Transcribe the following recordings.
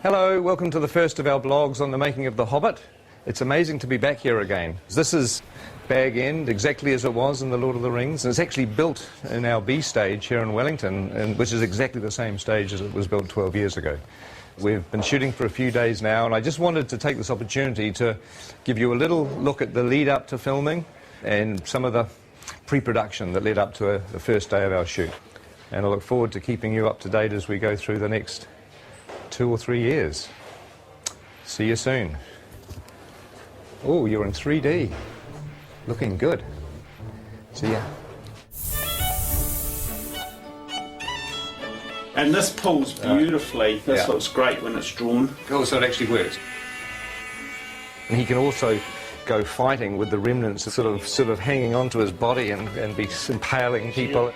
Hello, welcome to the first of our blogs on the making of The Hobbit. It's amazing to be back here again. This is Bag End, exactly as it was in The Lord of the Rings, and it's actually built in our B stage here in Wellington, which is exactly the same stage as it was built 12 years ago. We've been shooting for a few days now, and I just wanted to take this opportunity to give you a little look at the lead up to filming and some of the pre-production that led up to the first day of our shoot. And I look forward to keeping you up to date as we go through the next 2 or 3 years. See you soon. Oh, you're in 3D. Looking good. See ya. And this pulls beautifully. This looks great when it's drawn. Oh, so it actually works. And he can also go fighting with the remnants sort of hanging onto his body and be impaling people.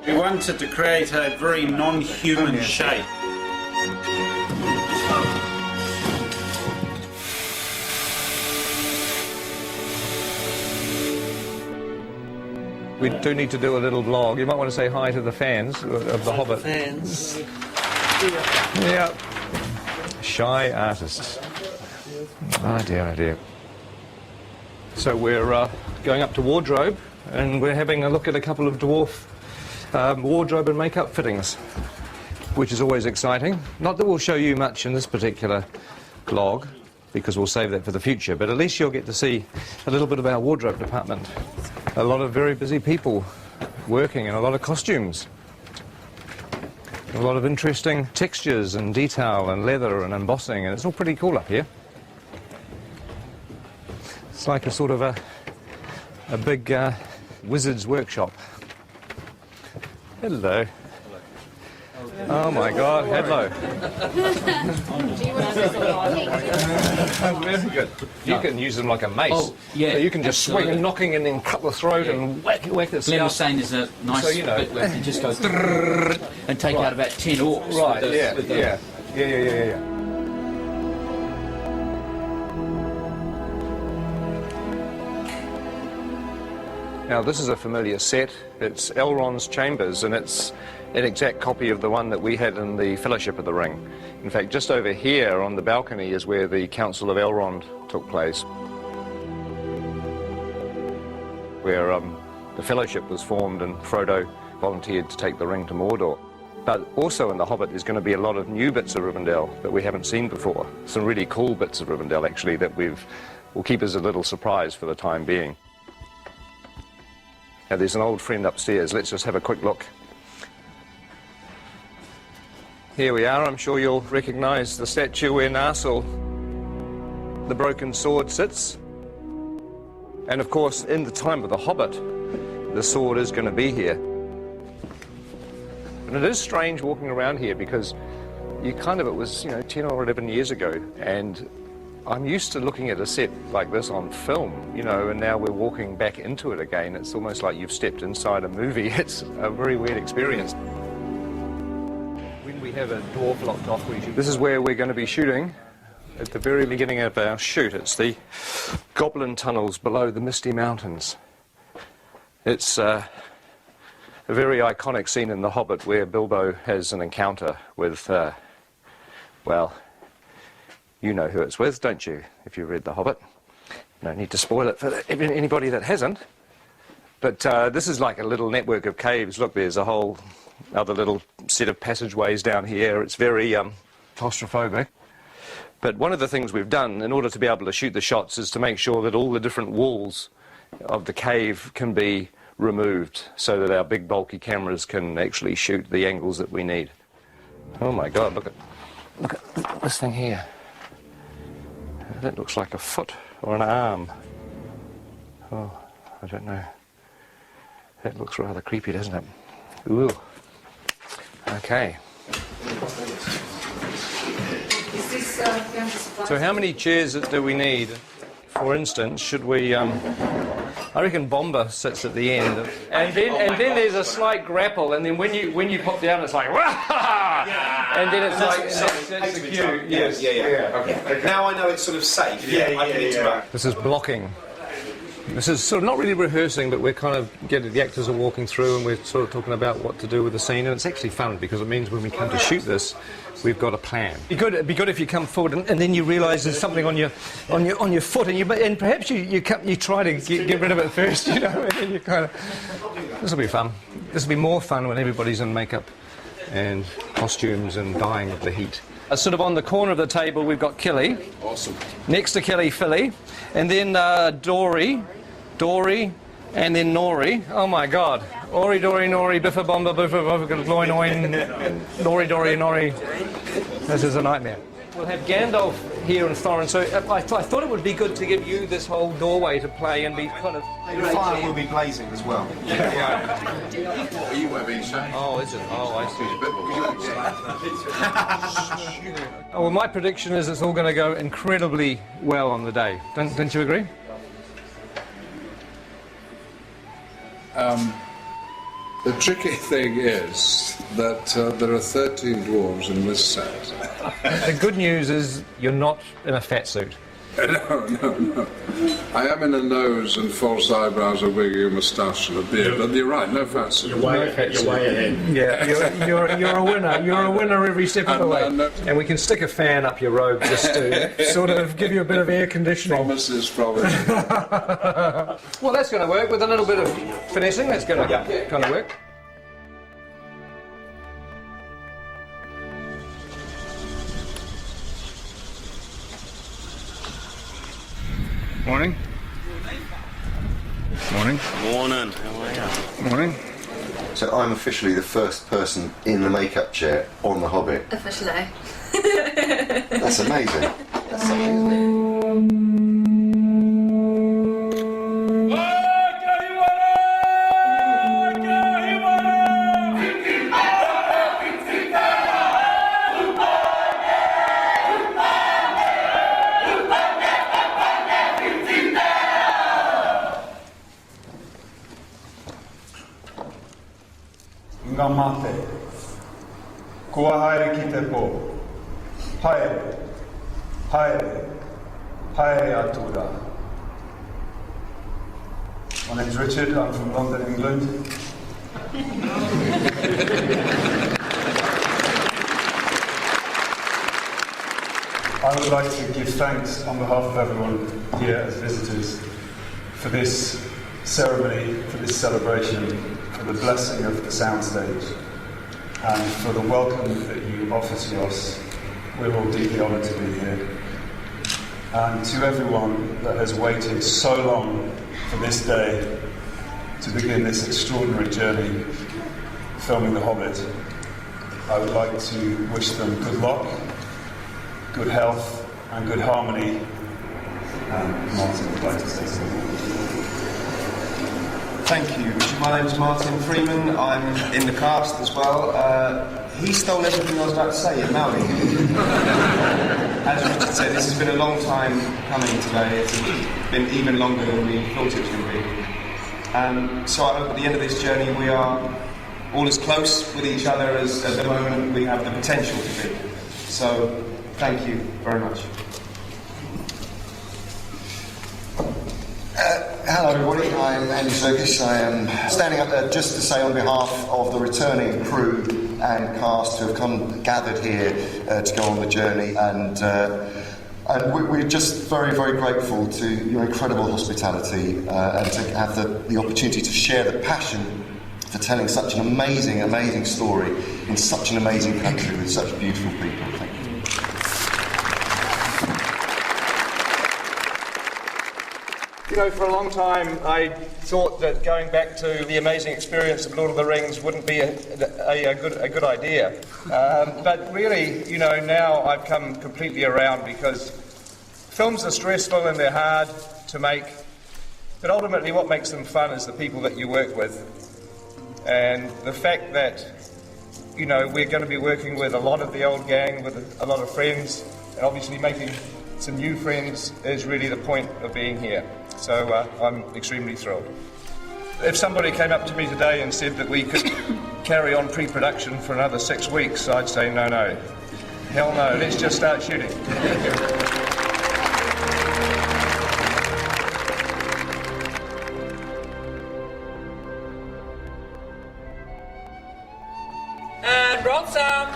We wanted to create a very non-human shape. We do need to do a little vlog. You might want to say hi to the fans of The Hobbit. Fans. Yeah. Shy artists. Oh dear, oh dear. So we're going up to wardrobe, and we're having a look at a couple of dwarf wardrobe and makeup fittings, which is always exciting. Not that we'll show you much in this particular vlog, because we'll save that for the future, but at least you'll get to see a little bit of our wardrobe department. A lot of very busy people working, and a lot of costumes. A lot of interesting textures and detail and leather and embossing, and it's all pretty cool up here. It's like a sort of a big wizard's workshop. Hello. Oh my God, hello. Very good. You can use them like a mace. Oh, yeah. So you can just swing and knocking and then cut the throat and whack it. Glenn was saying there's a nice bit where you just go and take out about 10 orcs. Right, with the, yeah. Now this is a familiar set. It's Elrond's chambers, and it's an exact copy of the one that we had in the Fellowship of the Ring. In fact, just over here on the balcony is where the Council of Elrond took place, where the Fellowship was formed and Frodo volunteered to take the ring to Mordor. But also in The Hobbit there's going to be a lot of new bits of Rivendell that we haven't seen before. Some really cool bits of Rivendell actually that will keep as a little surprise for the time being. Now there's an old friend upstairs. Let's just have a quick look. Here we are. I'm sure you'll recognise the statue where Narsil, the broken sword, sits. And of course, in the time of The Hobbit, the sword is going to be here. And it is strange walking around here because it was 10 or 11 years ago, and I'm used to looking at a set like this on film, and now we're walking back into it again. It's almost like you've stepped inside a movie. It's a very weird experience. When we have a dwarf locked off, this is where we're going to be shooting at the very beginning of our shoot. It's the Goblin tunnels below the Misty Mountains. It's a very iconic scene in The Hobbit where Bilbo has an encounter with, well, you know who it's with, don't you, if you read The Hobbit? No need to spoil it for anybody that hasn't. But this is like a little network of caves. Look, there's a whole other little set of passageways down here. It's very claustrophobic. But one of the things we've done in order to be able to shoot the shots is to make sure that all the different walls of the cave can be removed so that our big bulky cameras can actually shoot the angles that we need. Oh my God, look at this thing here. That looks like a foot or an arm. Oh, I don't know. That looks rather creepy, doesn't it? Ooh. Okay. So how many chairs do we need? For instance, should we... I I reckon Bomber sits at the end, and then there's a slight grapple, and then when you pop down, it's like and then it's like that's the cue. Yes. Yeah. Okay. Now I know it's sort of safe. I can interact. This is blocking. This is sort of not really rehearsing, but we're kind of the actors are walking through, and we're sort of talking about what to do with the scene, and it's actually fun because it means when we come to shoot this, we've got a plan. It'd be good if you come forward and then you realise there's something on your foot, and perhaps you try to get rid of it first, you know, and then you kind of. This will be fun. This will be more fun when everybody's in makeup and costumes and dying of the heat. Sort of on the corner of the table, we've got Kelly. Awesome. Next to Kelly, Philly, and then Dory, and then Nori. Oh my God! Ori, Dory, Nori, Biffa, Bomba, Biffa, Biffa, Gloin, Oin, Nori, Dory, Nori. This is a nightmare. We'll have Gandalf here and Thorin, so I thought it would be good to give you this whole doorway to play and be kind of... The fire will be blazing as well. You won't be shame. Oh, is it? Oh, I see. Oh, well, my prediction is it's all going to go incredibly well on the day. Don't you agree? The tricky thing is that there are 13 dwarves in this set. The good news is you're not in a fat suit. No. I am in a nose and false eyebrows, a wig, a moustache and a beard. But you're right, no fat suit. You're way ahead. Yeah, you're a winner. You're a winner every step of the way. And we can stick a fan up your robe just to sort of give you a bit of air conditioning. Promises. Well, that's going to work with a little bit of finessing. That's going to kind of work. Morning. Morning. Morning. How are you? Morning. So I'm officially the first person in the makeup chair on The Hobbit. Officially. That's amazing. That's amazing. Ngamate. Kua haere ki te pō. Haere atura. My name's Richard, I'm from London, England. I would like to give thanks on behalf of everyone here as visitors for this ceremony, for this celebration, for the blessing of the soundstage, and for the welcome that you offer to us. We're all deeply honoured to be here. And to everyone that has waited so long for this day to begin this extraordinary journey filming The Hobbit, I would like to wish them good luck, good health, and good harmony. And Martin would like to say something. Thank you. My name's Martin Freeman. I'm in the cast as well. He stole everything I was about to say in Maori. As Richard said, this has been a long time coming today. It's been even longer than we thought it was going to be. So I hope at the end of this journey we are all as close with each other as at the moment we have the potential to be. So thank you very much. Hello everybody, I'm Andy Serkis. I am standing up there just to say on behalf of the returning crew and cast who have gathered here to go on the journey, and we're just very, very grateful to your incredible hospitality and to have the opportunity to share the passion for telling such an amazing, amazing story in such an amazing country with such beautiful people. Thank you. You know, for a long time I thought that going back to the amazing experience of Lord of the Rings wouldn't be a good idea. But really, you know, now I've come completely around, because films are stressful and they're hard to make, but ultimately what makes them fun is the people that you work with. And the fact that, you know, we're going to be working with a lot of the old gang, with a lot of friends, and obviously making some new friends is really the point of being here. So I'm extremely thrilled. If somebody came up to me today and said that we could carry on pre-production for another 6 weeks, I'd say no. Hell no, let's just start shooting. And roll sound.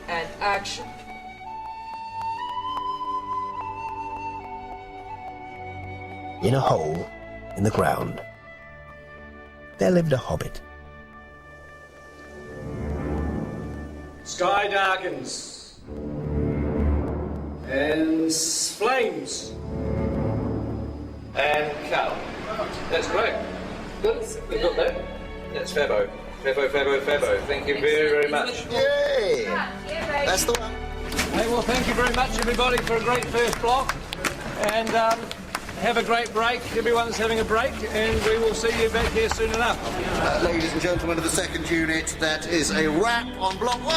And action. In a hole in the ground, there lived a hobbit. Sky darkens. And flames. And cut. That's great. Good. We've got that. That's Fabbo. Fabbo. Thank you very much. Yay! That's the one. Hey, well, thank you very much, everybody, for a great first block. And have a great break. Everyone's having a break, and we will see you back here soon enough. Ladies and gentlemen of the second unit, that is a wrap on block 1.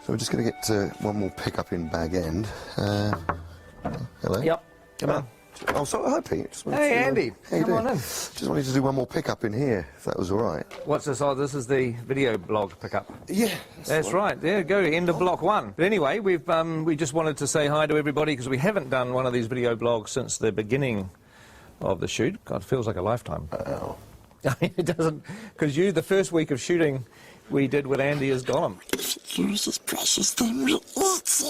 So we're just going to get one more pick-up in Bag End. Hello? Yep, come on. Oh, sorry, hi, Pete. Hey, Andy, come on in. Just wanted to do one more pick-up in here, if that was all right. What's this? Oh, this is the video blog pickup. Yeah. That's right. There you go, end of block 1. But anyway, we just wanted to say hi to everybody because we haven't done one of these video blogs since the beginning of the shoot. God, it feels like a lifetime. Oh. It doesn't, because the first week of shooting we did with Andy as Gollum. Use this precious thing we eat.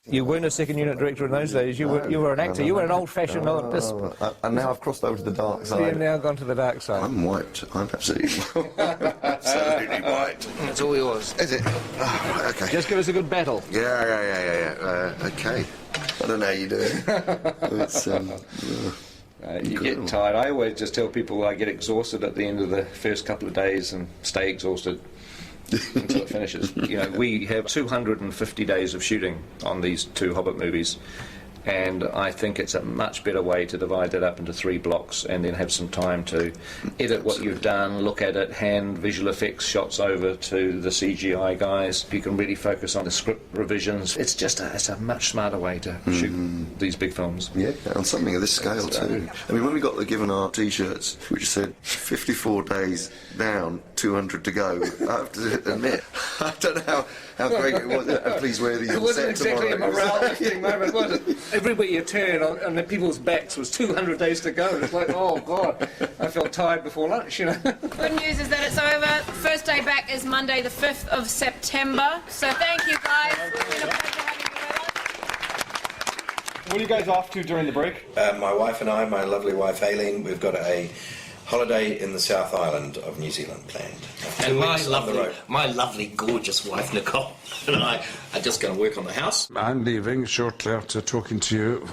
You weren't a second unit director in those days. You were an actor. You were an old-fashioned. And now I've crossed over to the dark side. So you've now gone to the dark side. I'm wiped. I'm absolutely absolutely wiped. That's all yours. Is it? Oh, right, okay. Just give us a good battle. Yeah. Okay. I don't know how you do it. It's you get tired. I always just tell people I get exhausted at the end of the first couple of days and stay exhausted until it finishes. You know, we have 250 days of shooting on these 2 Hobbit movies, and I think it's a much better way to divide that up into 3 blocks and then have some time to edit what you've done, look at it, hand visual effects shots over to the CGI guys. You can really focus on the script revisions. It's just it's a much smarter way to shoot these big films. Yeah, on something of this scale too. I mean, when we got given our T-shirts, which said 54 days down, 200 to go, I have to admit, I don't know how great it was. Please wear these. It wasn't exactly a morale-lifting moment, was it? Everywhere you turn on the people's backs was 200 days to go. It's like, oh God, I felt tired before lunch, you know. Good news is that it's over. First day back is Monday the 5th of September. So thank you guys. It's been a pleasure having you with us. What are you guys off to during the break? My wife and I, my lovely wife Aileen, we've got a holiday in the South Island of New Zealand planned. And my lovely, gorgeous wife Nicole and I are just going to work on the house. I'm leaving shortly after talking to you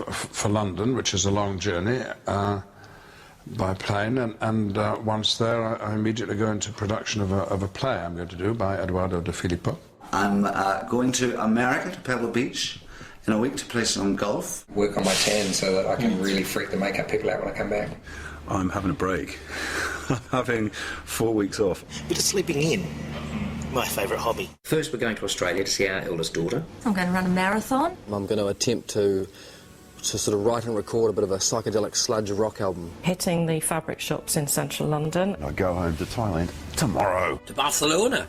for London, which is a long journey, by plane, and once there I immediately go into production of a play I'm going to do by Eduardo De Filippo. I'm going to America, to Pebble Beach, in a week to play some golf. Work on my tan so that I can really freak the makeup people out when I come back. I'm having a break. I'm having 4 weeks off. Bit of sleeping in. My favourite hobby. First we're going to Australia to see our eldest daughter. I'm going to run a marathon. I'm going to attempt to sort of write and record a bit of a psychedelic sludge rock album. Hitting the fabric shops in central London. I go home to Thailand tomorrow. To Barcelona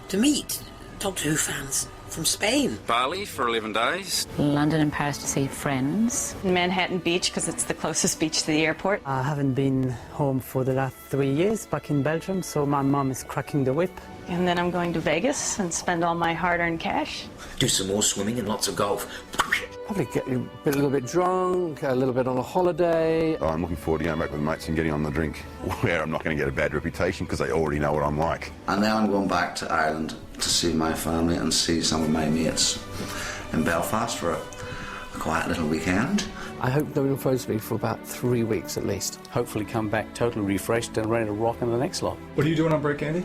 to meet Doctor Who fans from Spain. Bali for 11 days. London and Paris to see friends. Manhattan Beach because it's the closest beach to the airport. I haven't been home for the last 3 years back in Belgium, so my mum is cracking the whip. And then I'm going to Vegas and spend all my hard-earned cash. Do some more swimming and lots of golf. Probably get a little bit drunk, a little bit on a holiday. Oh, I'm looking forward to going back with mates and getting on the drink, where I'm not going to get a bad reputation because they already know what I'm like. And now I'm going back to Ireland to see my family and see some of my mates in Belfast for a quiet little weekend. I hope no one phones me for about 3 weeks at least. Hopefully come back totally refreshed and ready to rock in the next lot. What are you doing on break, Andy?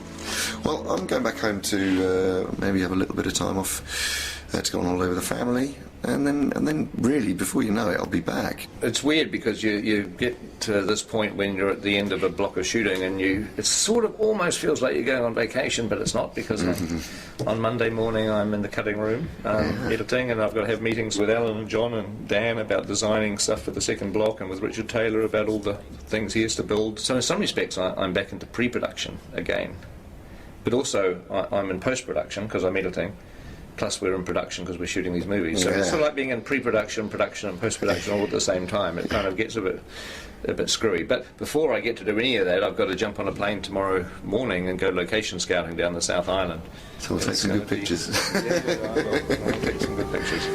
Well, I'm going back home to maybe have a little bit of time off to go on holiday with the family. and then really, before you know it, I'll be back. It's weird because you get to this point when you're at the end of a block of shooting and it sort of almost feels like you're going on vacation, but it's not, because on Monday morning I'm in the cutting room editing, and I've got to have meetings with Alan and John and Dan about designing stuff for the second block, and with Richard Taylor about all the things he has to build. So in some respects I'm back into pre-production again. But also I'm in post-production because I'm editing. Plus we're in production because we're shooting these movies. So it's sort of like being in pre-production, production and post-production all at the same time. It kind of gets a bit screwy. But before I get to do any of that, I've got to jump on a plane tomorrow morning and go location scouting down the South Island. So we'll take some good pictures. Yeah, I'll take some good pictures.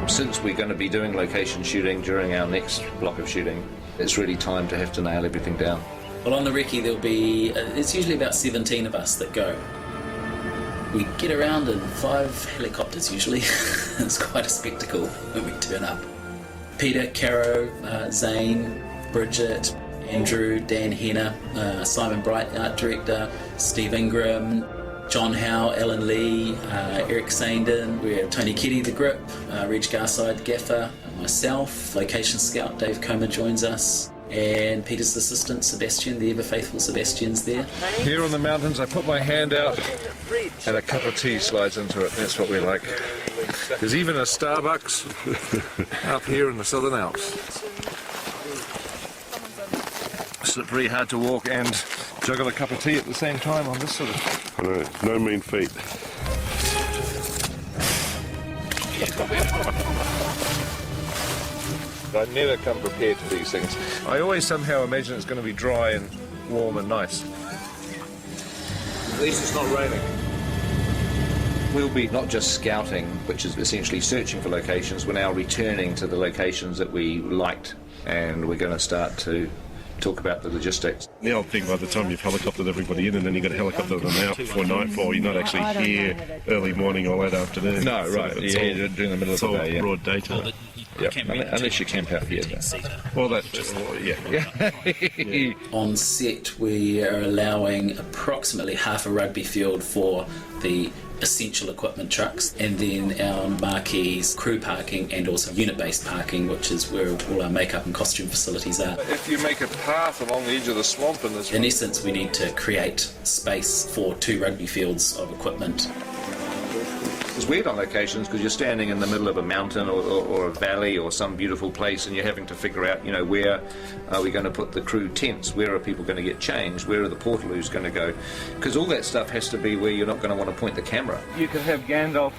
Since we're going to be doing location shooting during our next block of shooting, it's really time to have to nail everything down. Well, on the recce there'll be, it's usually about 17 of us that go. We get around in 5 helicopters usually. It's quite a spectacle when we turn up. Peter, Caro, Zane, Bridget, Andrew, Dan Henner, Simon Bright, art director, Steve Ingram, John Howe, Alan Lee, Eric Sandin, we have Tony Keddy, the grip, Reg Garside, gaffer, myself, location scout Dave Comer joins us, and Peter's assistant Sebastian, the ever faithful Sebastian's there. Here on the mountains I put my hand out and a cup of tea slides into it. That's what we like. There's even a Starbucks up here in the Southern Alps. Slippery, hard to walk, and juggle a cup of tea at the same time on this sort of... I know, no mean feat. I never come prepared to these things. I always somehow imagine it's going to be dry and warm and nice. At least it's not raining. We'll be not just scouting, which is essentially searching for locations, we're now returning to the locations that we liked, and we're going to start to talk about the logistics. The old thing, by the time you've helicoptered everybody in and then you've got to helicopter them out before nightfall, you're not actually here early morning or late afternoon. No, right, yeah, during the middle of the day. It's all broad daytime. Yep. Unless you camp out here. Well, yeah. On set, we are allowing approximately half a rugby field for the essential equipment trucks, and then our marquees, crew parking, and also unit-based parking, which is where all our makeup and costume facilities are. If you make a path along the edge of the swamp in this... In essence, we need to create space for 2 rugby fields of equipment. It's weird on locations because you're standing in the middle of a mountain or a valley or some beautiful place, and you're having to figure out, where are we going to put the crew tents? Where are people going to get changed? Where are the portaloos going to go? Because all that stuff has to be where you're not going to want to point the camera. You can have Gandalf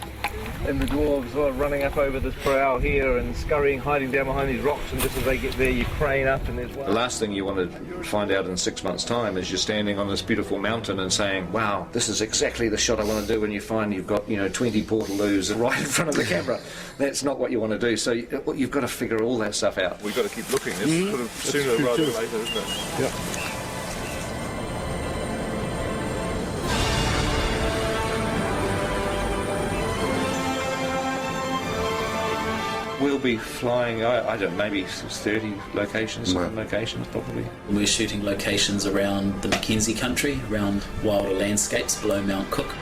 and the dwarves running up over this brow here and scurrying, hiding down behind these rocks, and just as they get there you crane up and there's one. The last thing you want to find out in 6 months' time is you're standing on this beautiful mountain and saying, wow, this is exactly the shot I want to do, and you find you've got 20 portaloos right in front of the camera. That's not what you want to do, so you've got to figure all that stuff out. We've got to keep looking. It's sort of sooner rather than later, isn't it? Yep. We'll be flying, I don't know, maybe 30 locations, locations probably. We're shooting locations around the Mackenzie country, around wilder landscapes below Mount Cook.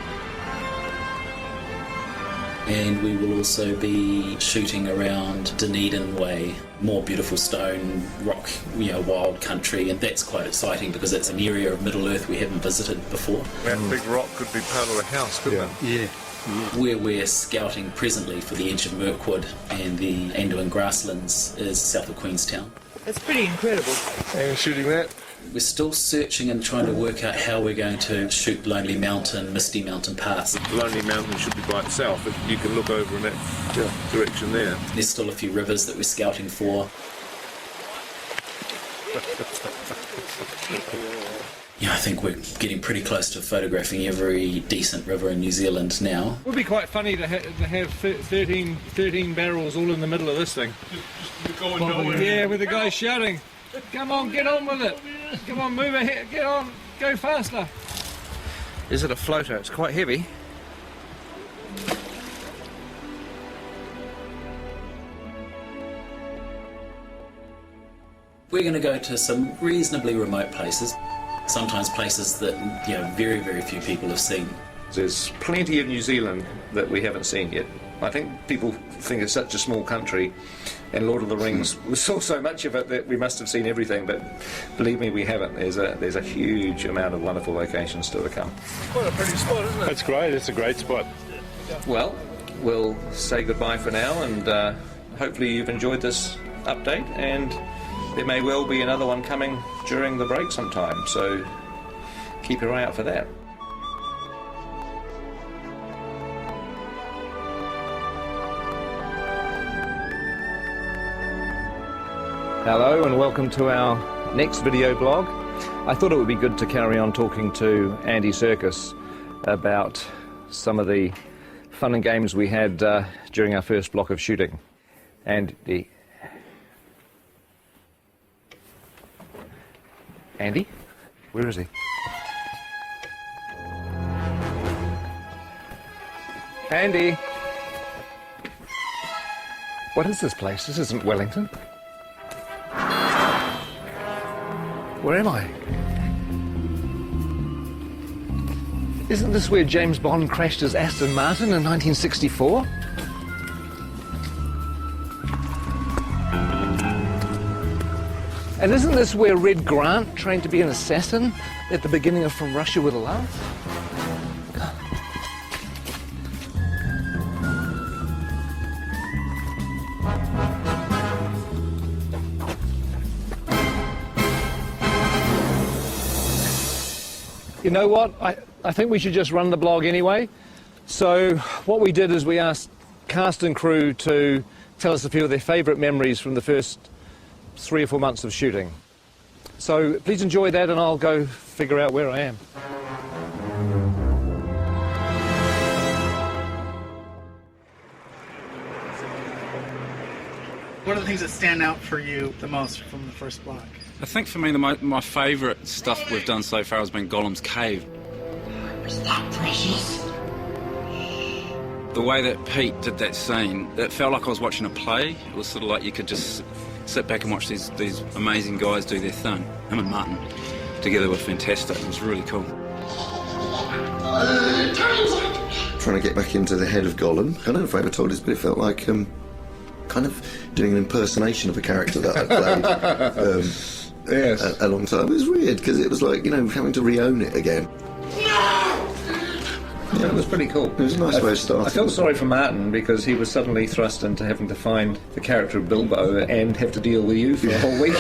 And we will also be shooting around Dunedin Way, more beautiful stone, rock, wild country, and that's quite exciting because it's an area of Middle Earth we haven't visited before. That big rock could be part of a house, couldn't it? Yeah. Where we're scouting presently for the edge of Mirkwood and the Anduin grasslands is south of Queenstown. It's pretty incredible. And shooting that? We're still searching and trying to work out how we're going to shoot Lonely Mountain, Misty Mountain Pass. Lonely Mountain should be by itself, but you can look over in that direction there. There's still a few rivers that we're scouting for. I think we're getting pretty close to photographing every decent river in New Zealand now. It would be quite funny to have 13 barrels all in the middle of this thing. Yeah, with the guy shouting, come on, get on with it. Come on, move ahead, get on, go faster. Is it a floater? It's quite heavy. We're going to go to some reasonably remote places, sometimes places that very, very few people have seen. There's plenty of New Zealand that we haven't seen yet. I think people think it's such a small country, and Lord of the Rings, we saw so much of it that we must have seen everything, but believe me, we haven't. There's a huge amount of wonderful locations still to come. Quite a pretty spot, isn't it? That's great, it's a great spot. Well, we'll say goodbye for now, and hopefully you've enjoyed this update, and there may well be another one coming during the break sometime, so keep your eye out for that. Hello and welcome to our next video blog. I thought it would be good to carry on talking to Andy Serkis about some of the fun and games we had during our first block of shooting. Andy? Where is he? Andy! What is this place? This isn't Wellington. Where am I? Isn't this where James Bond crashed his Aston Martin in 1964? And isn't this where Red Grant trained to be an assassin at the beginning of From Russia with Love? You know what? I think we should just run the blog anyway. So what we did is we asked cast and crew to tell us a few of their favourite memories from the first 3 or 4 months of shooting. So please enjoy that, and I'll go figure out where I am. What are the things that stand out for you the most from the first block? I think for me my favourite stuff we've done so far has been Gollum's Cave. Was that precious? The way that Pete did that scene, it felt like I was watching a play. It was sort of like you could just sit back and watch these amazing guys do their thing. Him and Martin together were fantastic. It was really cool. Trying to get back into the head of Gollum. I don't know if I ever told this, but it felt like kind of doing an impersonation of a character that I played. Yes. A long time. It was weird because it was like, having to re-own it again. Yeah, it was pretty cool. It was a nice way of starting. I felt sorry for Martin because he was suddenly thrust into having to find the character of Bilbo and have to deal with you for a whole week,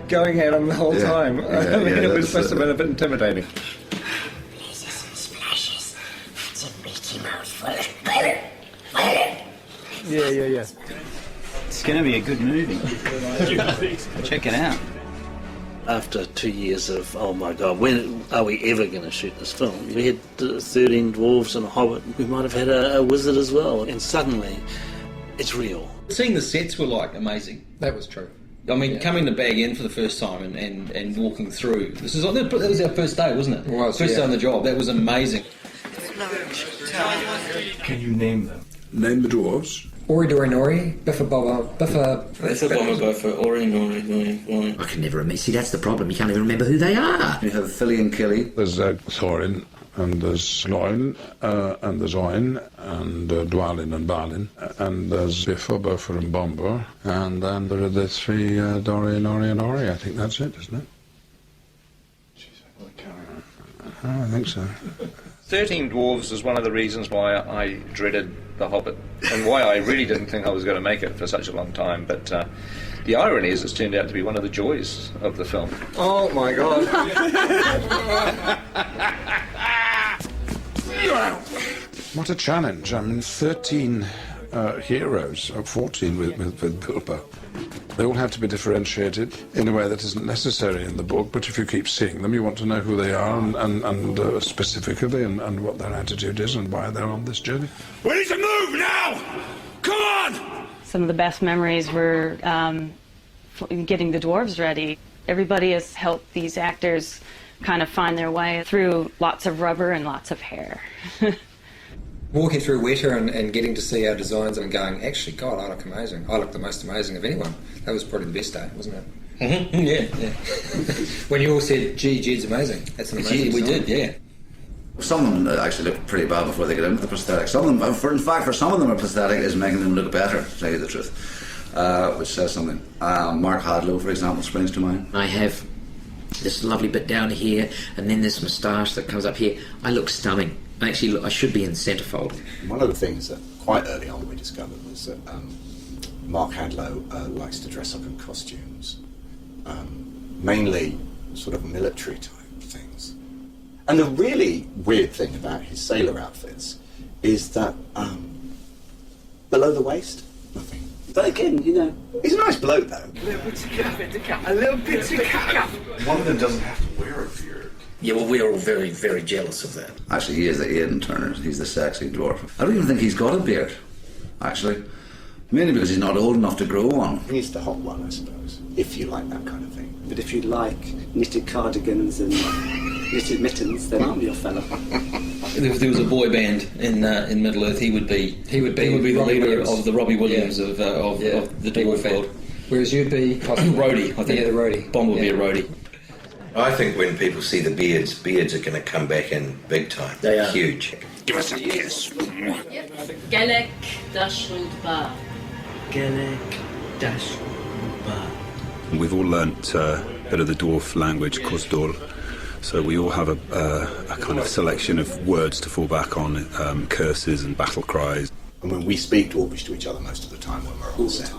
going at him the whole time. It was supposed to have been a bit intimidating. Splashes. It's a Mickey Mouse. Yeah. It's going to be a good movie. Check it out. After 2 years of, oh my God, when are we ever going to shoot this film? We had 13 dwarves and a hobbit. We might have had a wizard as well. And suddenly, it's real. Seeing the sets were like amazing. That was true. I mean, coming to Bag End for the first time and walking through. That was our first day, wasn't it? It was, first day on the job. That was amazing. Can you name them? Name the dwarves. Ori Dori Nori, Biffa Bobba, Biffa... Biffa Bobba Biffa, Ori Nori Nori. I can never remember. See, that's the problem. You can't even remember who they are. You have Philly and Killy. There's Thorin, and there's Loin, and there's Oin, and Dwalin and Balin, and there's Biffa, Buffer and Bomber, and then there are the three Dori, Nori and Ori. I think that's it, isn't it? I think so. 13 Dwarves is one of the reasons why I dreaded The Hobbit, and why I really didn't think I was going to make it for such a long time. But the irony is it's turned out to be one of the joys of the film. Oh my God. What a challenge. I mean, 13 heroes, or 14 with Bilbo. They all have to be differentiated in a way that isn't necessary in the book, but if you keep seeing them, you want to know who they are and specifically and what their attitude is and why they're on this journey. We need to move now! Come on! Some of the best memories were getting the dwarves ready. Everybody has helped these actors kind of find their way through lots of rubber and lots of hair. Walking through Weta and getting to see our designs and going, actually, God, I look amazing. I look the most amazing of anyone. That was probably the best day, wasn't it? Yeah. When you all said, gee, Jed's amazing. That's an amazing We song. did, yeah. Some of them actually look pretty bad before they get into the prosthetic. Some of them, in fact, for some of them, a prosthetic is making them look better, to tell you the truth, which says something. Mark Hadlow, for example, springs to mind. I have this lovely bit down here, and then this moustache that comes up here. I look stunning. Actually, I should be in centrefold. One of the things that quite early on we discovered was that Mark Hadlow likes to dress up in costumes, mainly sort of military type things. And the really weird thing about his sailor outfits is that below the waist, nothing. But again, you know, he's a nice bloke though. A little bit to cut. A little bit to cut. One of them doesn't have to wear a beard. Yeah, well, we're all very, very jealous of that. Actually, he is the Aidan Turner. He's the sexy dwarf. I don't even think he's got a beard, actually. Mainly because he's not old enough to grow one. He's the hot one, I suppose, if you like that kind of thing. But if you like knitted cardigans and knitted mittens, then I'm your fella. If there was a boy band in Middle Earth, he would be the leader of the Robbie Williams of the dwarf world. Whereas you'd be roadie, I think. Yeah, the roadie. Bond would be a roadie. I think when people see the beards are going to come back in big time. They are. Huge. Give us a kiss. Gaelic Dashwood Bar. Gaelic Dashwood Bar. We've all learnt a bit of the dwarf language, Cosdor, so we all have a kind of selection of words to fall back on, curses and battle cries. And when we speak Dwarvish to each other most of the time when we're on set.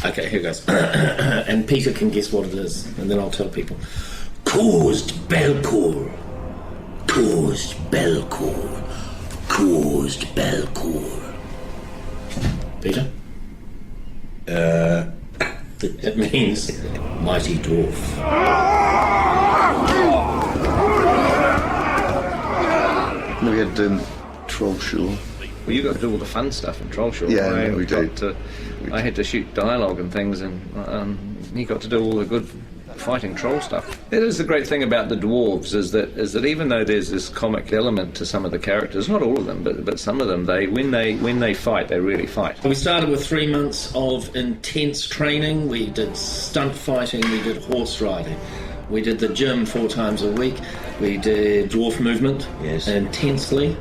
Okay, here goes. And Peter can guess what it is, and then I'll tell people. Caused Belcour. Caused Belcour. Caused Belcour. Peter? It means mighty dwarf. We had Trollshaw. Well, you got to do all the fun stuff in Trollshaw. Yeah, we did. I had to shoot dialogue and things, and he got to do all the good fighting troll stuff. That is the great thing about the dwarves is that even though there's this comic element to some of the characters, not all of them, but some of them, when they fight, they really fight. We started with 3 months of intense training. We did stunt fighting, we did horse riding. We did the gym 4 times a week. We did dwarf movement intensely.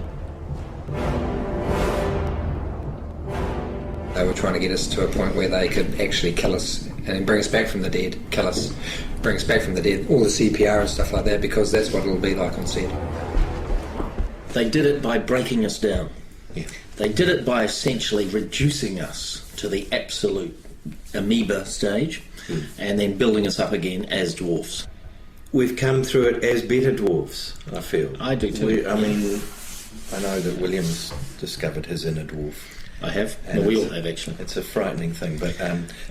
They were trying to get us to a point where they could actually kill us and bring us back from the dead, kill us, bring us back from the dead, all the CPR and stuff like that, because that's what it'll be like on set. They did it by breaking us down. Yeah. They did it by essentially reducing us to the absolute amoeba stage and then building us up again as dwarfs. We've come through it as better dwarfs, I feel. I do too. I know that William's discovered his inner dwarf. I have. Well, we all have, actually. It's a frightening thing, but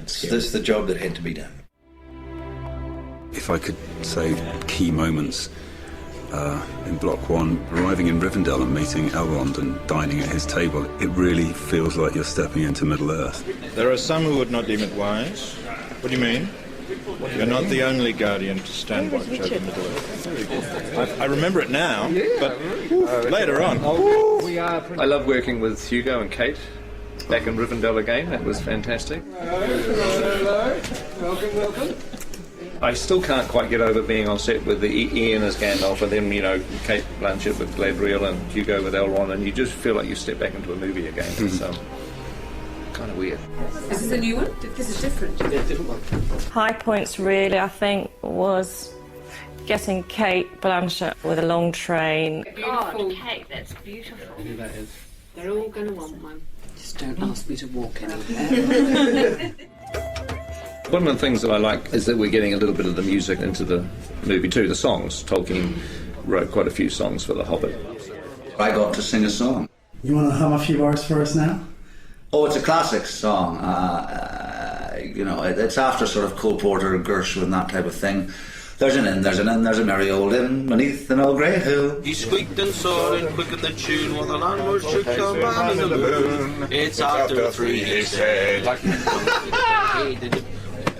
this is the job that had to be done. If I could say key moments in Block 1, arriving in Rivendell and meeting Elrond and dining at his table, it really feels like you're stepping into Middle-earth. There are some who would not deem it wise. What do you mean? You're not the only guardian to stand watch over Middle-earth. I remember it now, but later on. I love working with Hugo and Kate back in Rivendell again. That was fantastic. Hello. Welcome. I still can't quite get over being on set with Ian as Gandalf and then, Kate Blanchett with Galadriel and Hugo with Elrond, and you just feel like you step back into a movie again. It's kind of weird. This is a new one? This is different. Yeah, different one. High points really, I think, was getting Kate Blanchett with a long train. Beautiful Kate, that's beautiful. Yeah, that is. They're all going to want one. Just don't ask me to walk anywhere. One of the things that I like is that we're getting a little bit of the music into the movie too, the songs. Tolkien wrote quite a few songs for The Hobbit. I got to sing a song. You want to hum a few bars for us now? Oh, it's a classic song. It's after sort of Cole Porter, Gershwin, that type of thing. There's an inn, there's a merry old inn beneath an old grey hill. He squeaked and soared and quickened the tune while the landlord shook the man in the moon. It's after 3, he said.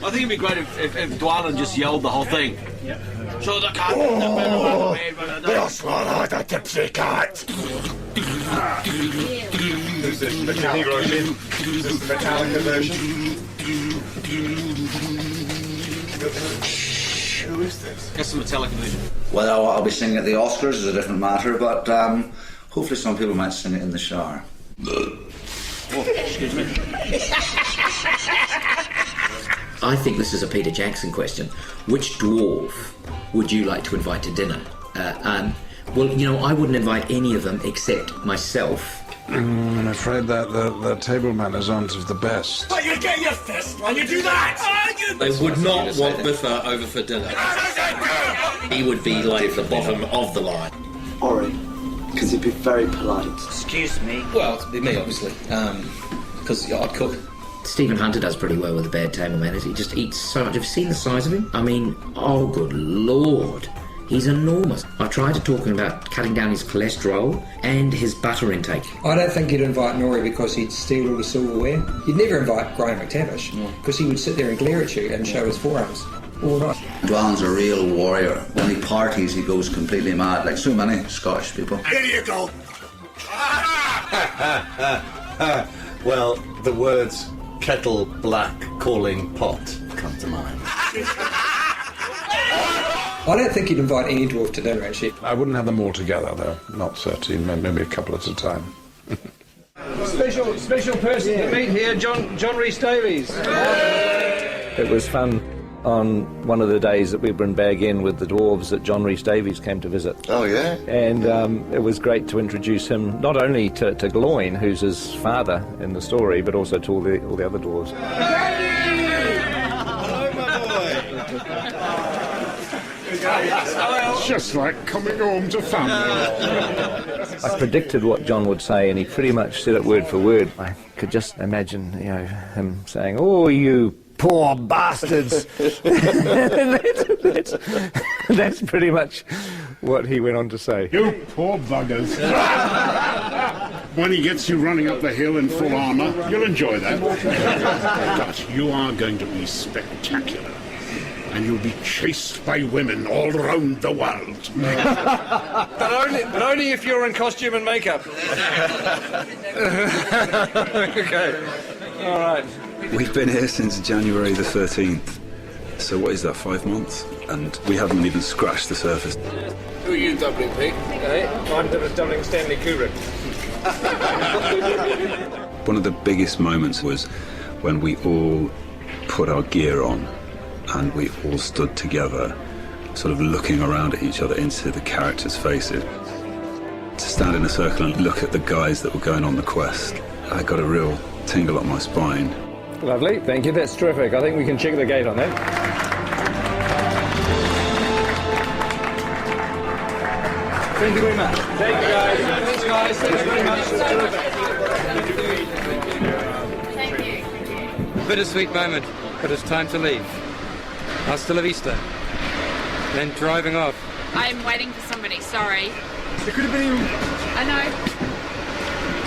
I think it'd be great if Dwalin just yelled the whole thing. So the cat they'll swallow the tipsy cat. Is this the Metallica version? Who is this? That's the Metallica version. Well, I'll be singing at the Oscars is a different matter, but hopefully some people might sing it in the shower. Excuse me. I think this is a Peter Jackson question. Which dwarf would you like to invite to dinner? Well, you know, I wouldn't invite any of them except myself. I'm afraid that the table manners aren't of the best. But you get your fist when you do that! They would not want Biffa over for dinner. He would be like the bottom of the line. Ori, because he'd be very polite. Excuse me. Well, it'd be me, obviously, because I'd cook. Stephen Hunter does pretty well with the bad table manners. He just eats so much. Have you seen the size of him? I mean, oh good lord. He's enormous. I tried to talk him about cutting down his cholesterol and his butter intake. I don't think he'd invite Nori because he'd steal all the silverware. He'd never invite Graham McTavish because he would sit there and glare at you and show his forearms all night. Dwan's a real warrior. When he parties, he goes completely mad, like so many Scottish people. Here you go! Well, the words kettle black calling pot come to mind. I don't think he'd invite any dwarf to dinner, actually. I wouldn't have them all together, though. Not 13, maybe a couple at a time. Special person to meet here, John Rhys Davies. It was fun on one of the days that we were in Bag End with the dwarves that John Rhys Davies came to visit. Oh, yeah? And it was great to introduce him not only to Gloin, who's his father in the story, but also to all the other dwarves. It's just like coming home to family. I predicted what John would say, and he pretty much said it word for word. I could just imagine, you know, him saying, "Oh, you poor bastards." that's pretty much what he went on to say. You poor buggers. When he gets you running up the hill in full armour, you'll enjoy that. But you are going to be spectacular. And you'll be chased by women all around the world. but only if you're in costume and makeup. Okay. All right. We've been here since January the 13th. So what is that, 5 months? And we haven't even scratched the surface. Who are you doubling, Pete? I'm doubling Stanley Kubrick. One of the biggest moments was when we all put our gear on and we all stood together, sort of looking around at each other into the characters' faces. To stand in a circle and look at the guys that were going on the quest, I got a real tingle up my spine. Lovely, thank you, that's terrific. I think we can check the gate on that. Thank you very much. Thank you, guys. Thanks, guys. Thanks very much. Thank you. Bittersweet moment, but it's time to leave. Hasta la vista. Then driving off. I'm waiting for somebody, sorry. It could have been you. I know.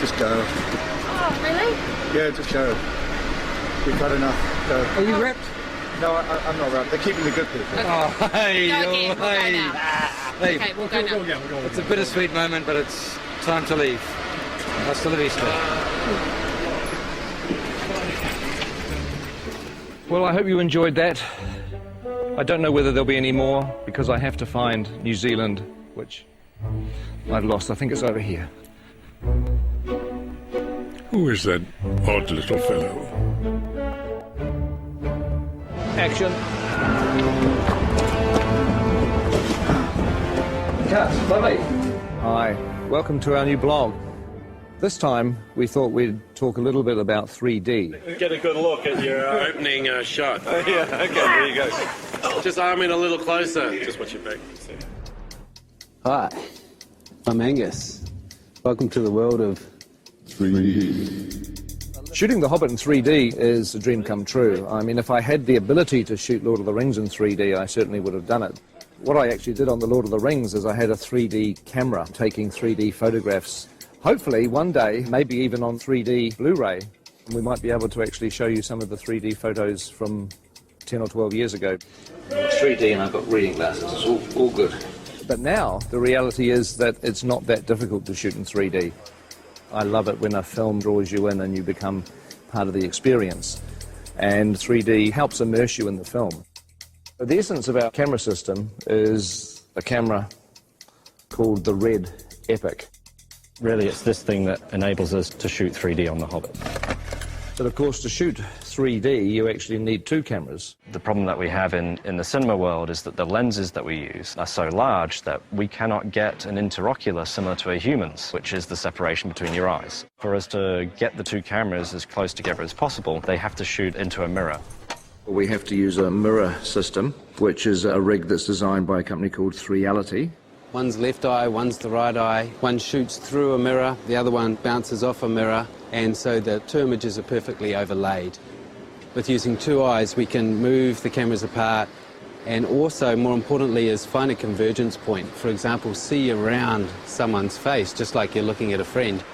Just go. Oh, really? Yeah, just go. We've had enough. Go. Are you wrapped? No, I'm not wrapped. They're keeping the good people. Okay. Oh, hey, Go again, we'll go hey. now. Hey. Okay, we'll go now. It's a bittersweet moment, but it's time to leave. Hasta la vista. Well, I hope you enjoyed that. I don't know whether there'll be any more, because I have to find New Zealand, which I've lost. I think it's over here. Who is that odd little fellow? Action. Cut. Lovely. Hi. Welcome to our new blog. This time, we thought we'd talk a little bit about 3D. Get a good look at your opening shot. Yeah, okay, there you go. Just arm in a little closer. Just watch your back. Hi, I'm Angus. Welcome to the world of 3D. Shooting The Hobbit in 3D is a dream come true. I mean, if I had the ability to shoot Lord of the Rings in 3D, I certainly would have done it. What I actually did on The Lord of the Rings is I had a 3D camera taking 3D photographs. Hopefully, one day, maybe even on 3D Blu-ray, we might be able to actually show you some of the 3D photos from 10 or 12 years ago. 3D and I've got reading glasses, it's all good. But now, the reality is that it's not that difficult to shoot in 3D. I love it when a film draws you in and you become part of the experience. And 3D helps immerse you in the film. The essence of our camera system is a camera called the Red Epic. Really, it's this thing that enables us to shoot 3D on the Hobbit. But of course, to shoot 3D, you actually need two cameras. The problem that we have in the cinema world is that the lenses that we use are so large that we cannot get an interocular similar to a human's, which is the separation between your eyes. For us to get the two cameras as close together as possible, they have to shoot into a mirror. We have to use a mirror system, which is a rig that's designed by a company called 3reality. One's left eye, one's the right eye. One shoots through a mirror, the other one bounces off a mirror, and so the two images are perfectly overlaid. With using two eyes, we can move the cameras apart, and also, more importantly, is find a convergence point. For example, see around someone's face, just like you're looking at a friend.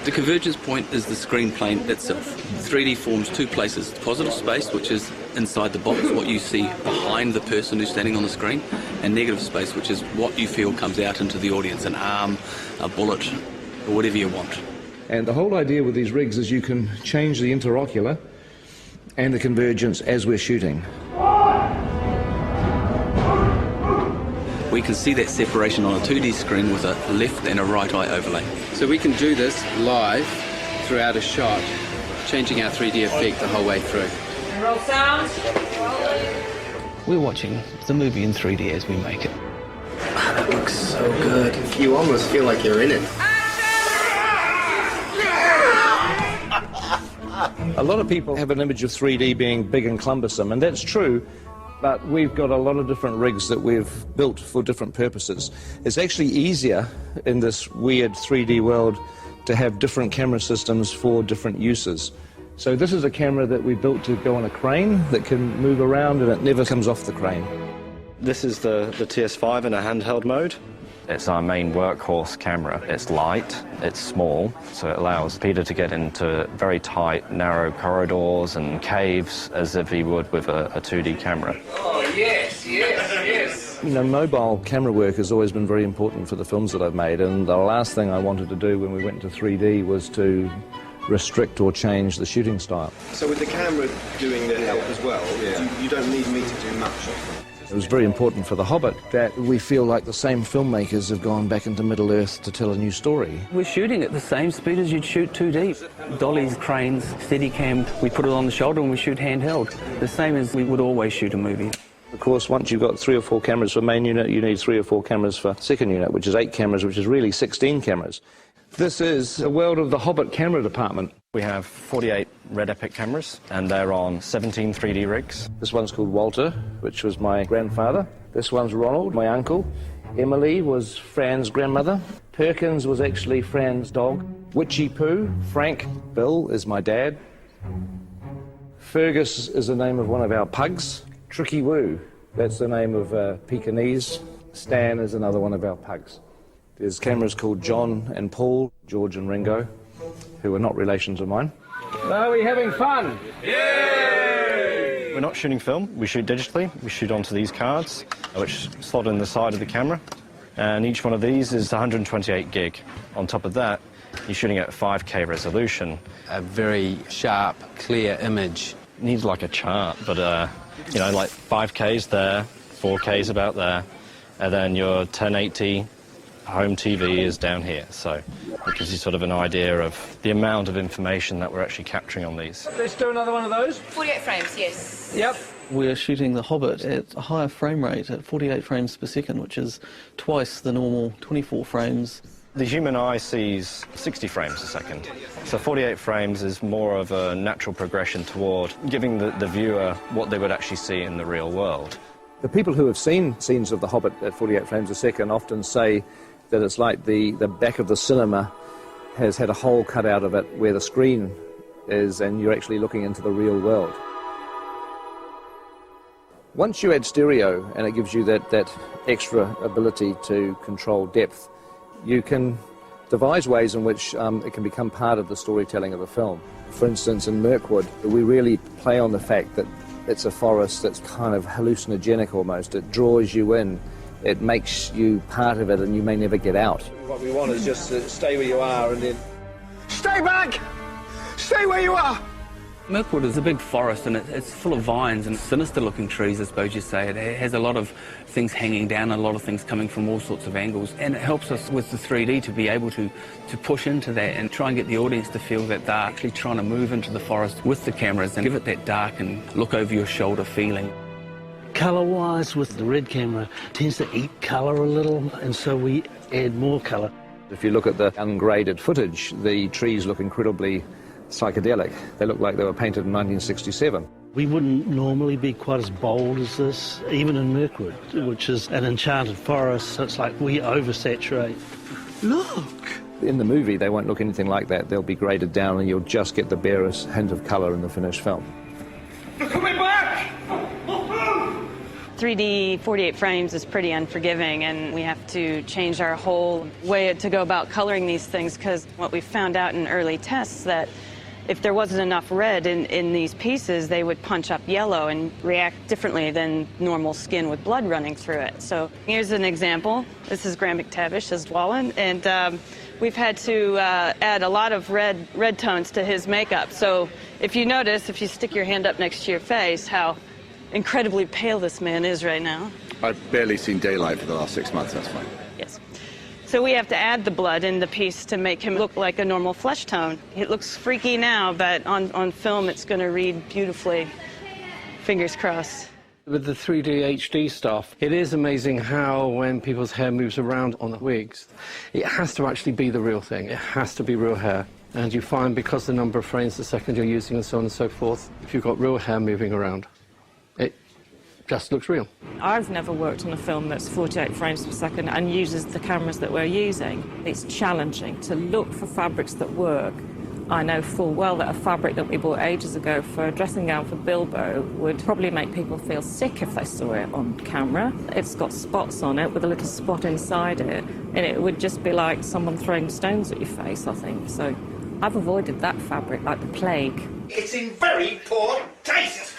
The convergence point is the screen plane itself. 3D forms two places: positive space, which is inside the box, what you see behind the person who's standing on the screen, and negative space, which is what you feel comes out into the audience, an arm, a bullet, or whatever you want. And the whole idea with these rigs is you can change the interocular and the convergence as we're shooting. We can see that separation on a 2D screen with a left and a right eye overlay. So we can do this live throughout a shot, changing our 3D effect the whole way through. Roll sound. We're watching the movie in 3D as we make it. That looks so good. You almost feel like you're in it. A lot of people have an image of 3D being big and cumbersome, and that's true, but we've got a lot of different rigs that we've built for different purposes. It's actually easier in this weird 3D world to have different camera systems for different uses. So this is a camera that we built to go on a crane that can move around and it never comes off the crane. This is the TS5 in a handheld mode. It's our main workhorse camera. It's light, it's small, so it allows Peter to get into very tight, narrow corridors and caves as if he would with a 2D camera. Oh, yes, yes, yes. You know, mobile camera work has always been very important for the films that I've made, and the last thing I wanted to do when we went to 3D was to restrict or change the shooting style. So with the camera doing the help as well, you don't need me to do much. It was very important for The Hobbit that we feel like the same filmmakers have gone back into Middle-earth to tell a new story. We're shooting at the same speed as you'd shoot 2D. Dollies, cranes, Steadicam, we put it on the shoulder and we shoot handheld. The same as we would always shoot a movie. Of course, once you've got 3 or 4 cameras for main unit, you need 3 or 4 cameras for second unit, which is 8 cameras, which is really 16 cameras. This is a world of the Hobbit camera department. We have 48 Red Epic cameras, and they're on 17 3D rigs. This one's called Walter, which was my grandfather. This one's Ronald, my uncle. Emily was Fran's grandmother. Perkins was actually Fran's dog. Witchy Poo, Frank, Bill is my dad. Fergus is the name of one of our pugs. Tricky Woo, that's the name of Pekingese. Stan is another one of our pugs. There's cameras called John and Paul, George and Ringo, who are not relations of mine. Are we having fun? Yay! We're not shooting film, we shoot digitally. We shoot onto these cards, which slot in the side of the camera. And each one of these is 128 gig. On top of that, you're shooting at 5K resolution. A very sharp, clear image. Needs like a chart, but you know, like 5K's there, 4K's about there, and then your 1080 home TV is down here, so it gives you sort of an idea of the amount of information that we're actually capturing on these. Let's do another one of those. 48 frames, yes. Yep. We're shooting The Hobbit at a higher frame rate, at 48 frames per second, which is twice the normal 24 frames. The human eye sees 60 frames a second, so 48 frames is more of a natural progression toward giving the viewer what they would actually see in the real world. The people who have seen scenes of The Hobbit at 48 frames a second often say that it's like the back of the cinema has had a hole cut out of it where the screen is, and you're actually looking into the real world. Once you add stereo, and it gives you that extra ability to control depth, you can devise ways in which it can become part of the storytelling of a film. For instance, in Mirkwood, we really play on the fact that it's a forest that's kind of hallucinogenic almost. It draws you in. It makes you part of it, and you may never get out. What we want is just to stay where you are and then... Stay back! Stay where you are! Mirkwood is a big forest, and it's full of vines and sinister-looking trees, I suppose you say. It has a lot of things hanging down, a lot of things coming from all sorts of angles, and it helps us with the 3D to be able to push into that and try and get the audience to feel that they're actually trying to move into the forest with the cameras and give it that dark and look-over-your-shoulder feeling. Colour-wise, with the red camera, tends to eat colour a little, and so we add more colour. If you look at the ungraded footage, the trees look incredibly psychedelic. They look like they were painted in 1967. We wouldn't normally be quite as bold as this, even in Mirkwood, which is an enchanted forest, so it's like we oversaturate. Look! In the movie, they won't look anything like that. They'll be graded down and you'll just get the barest hint of colour in the finished film. They're coming back! 3D 48 frames is pretty unforgiving, and we have to change our whole way to go about coloring these things, because what we found out in early tests that if there wasn't enough red in these pieces, they would punch up yellow and react differently than normal skin with blood running through it. So here's an example. This is Graham McTavish as Dwalin, and we've had to add a lot of red tones to his makeup. So if you notice, if you stick your hand up next to your face, how incredibly pale this man is right now. I've barely seen daylight for the last 6 months, that's fine. Yes. So we have to add the blood in the piece to make him look like a normal flesh tone. It looks freaky now, but on film it's going to read beautifully. Fingers crossed. With the 3D HD stuff, it is amazing how when people's hair moves around on the wigs, it has to actually be the real thing. It has to be real hair. And you find, because the number of frames a second you're using and so on and so forth, if you've got real hair moving around, it just looks real. I've never worked on a film that's 48 frames per second and uses the cameras that we're using. It's challenging to look for fabrics that work. I know full well that a fabric that we bought ages ago for a dressing gown for Bilbo would probably make people feel sick if they saw it on camera. It's got spots on it with a little spot inside it, and it would just be like someone throwing stones at your face, I think. So I've avoided that fabric like the plague. It's in very poor taste!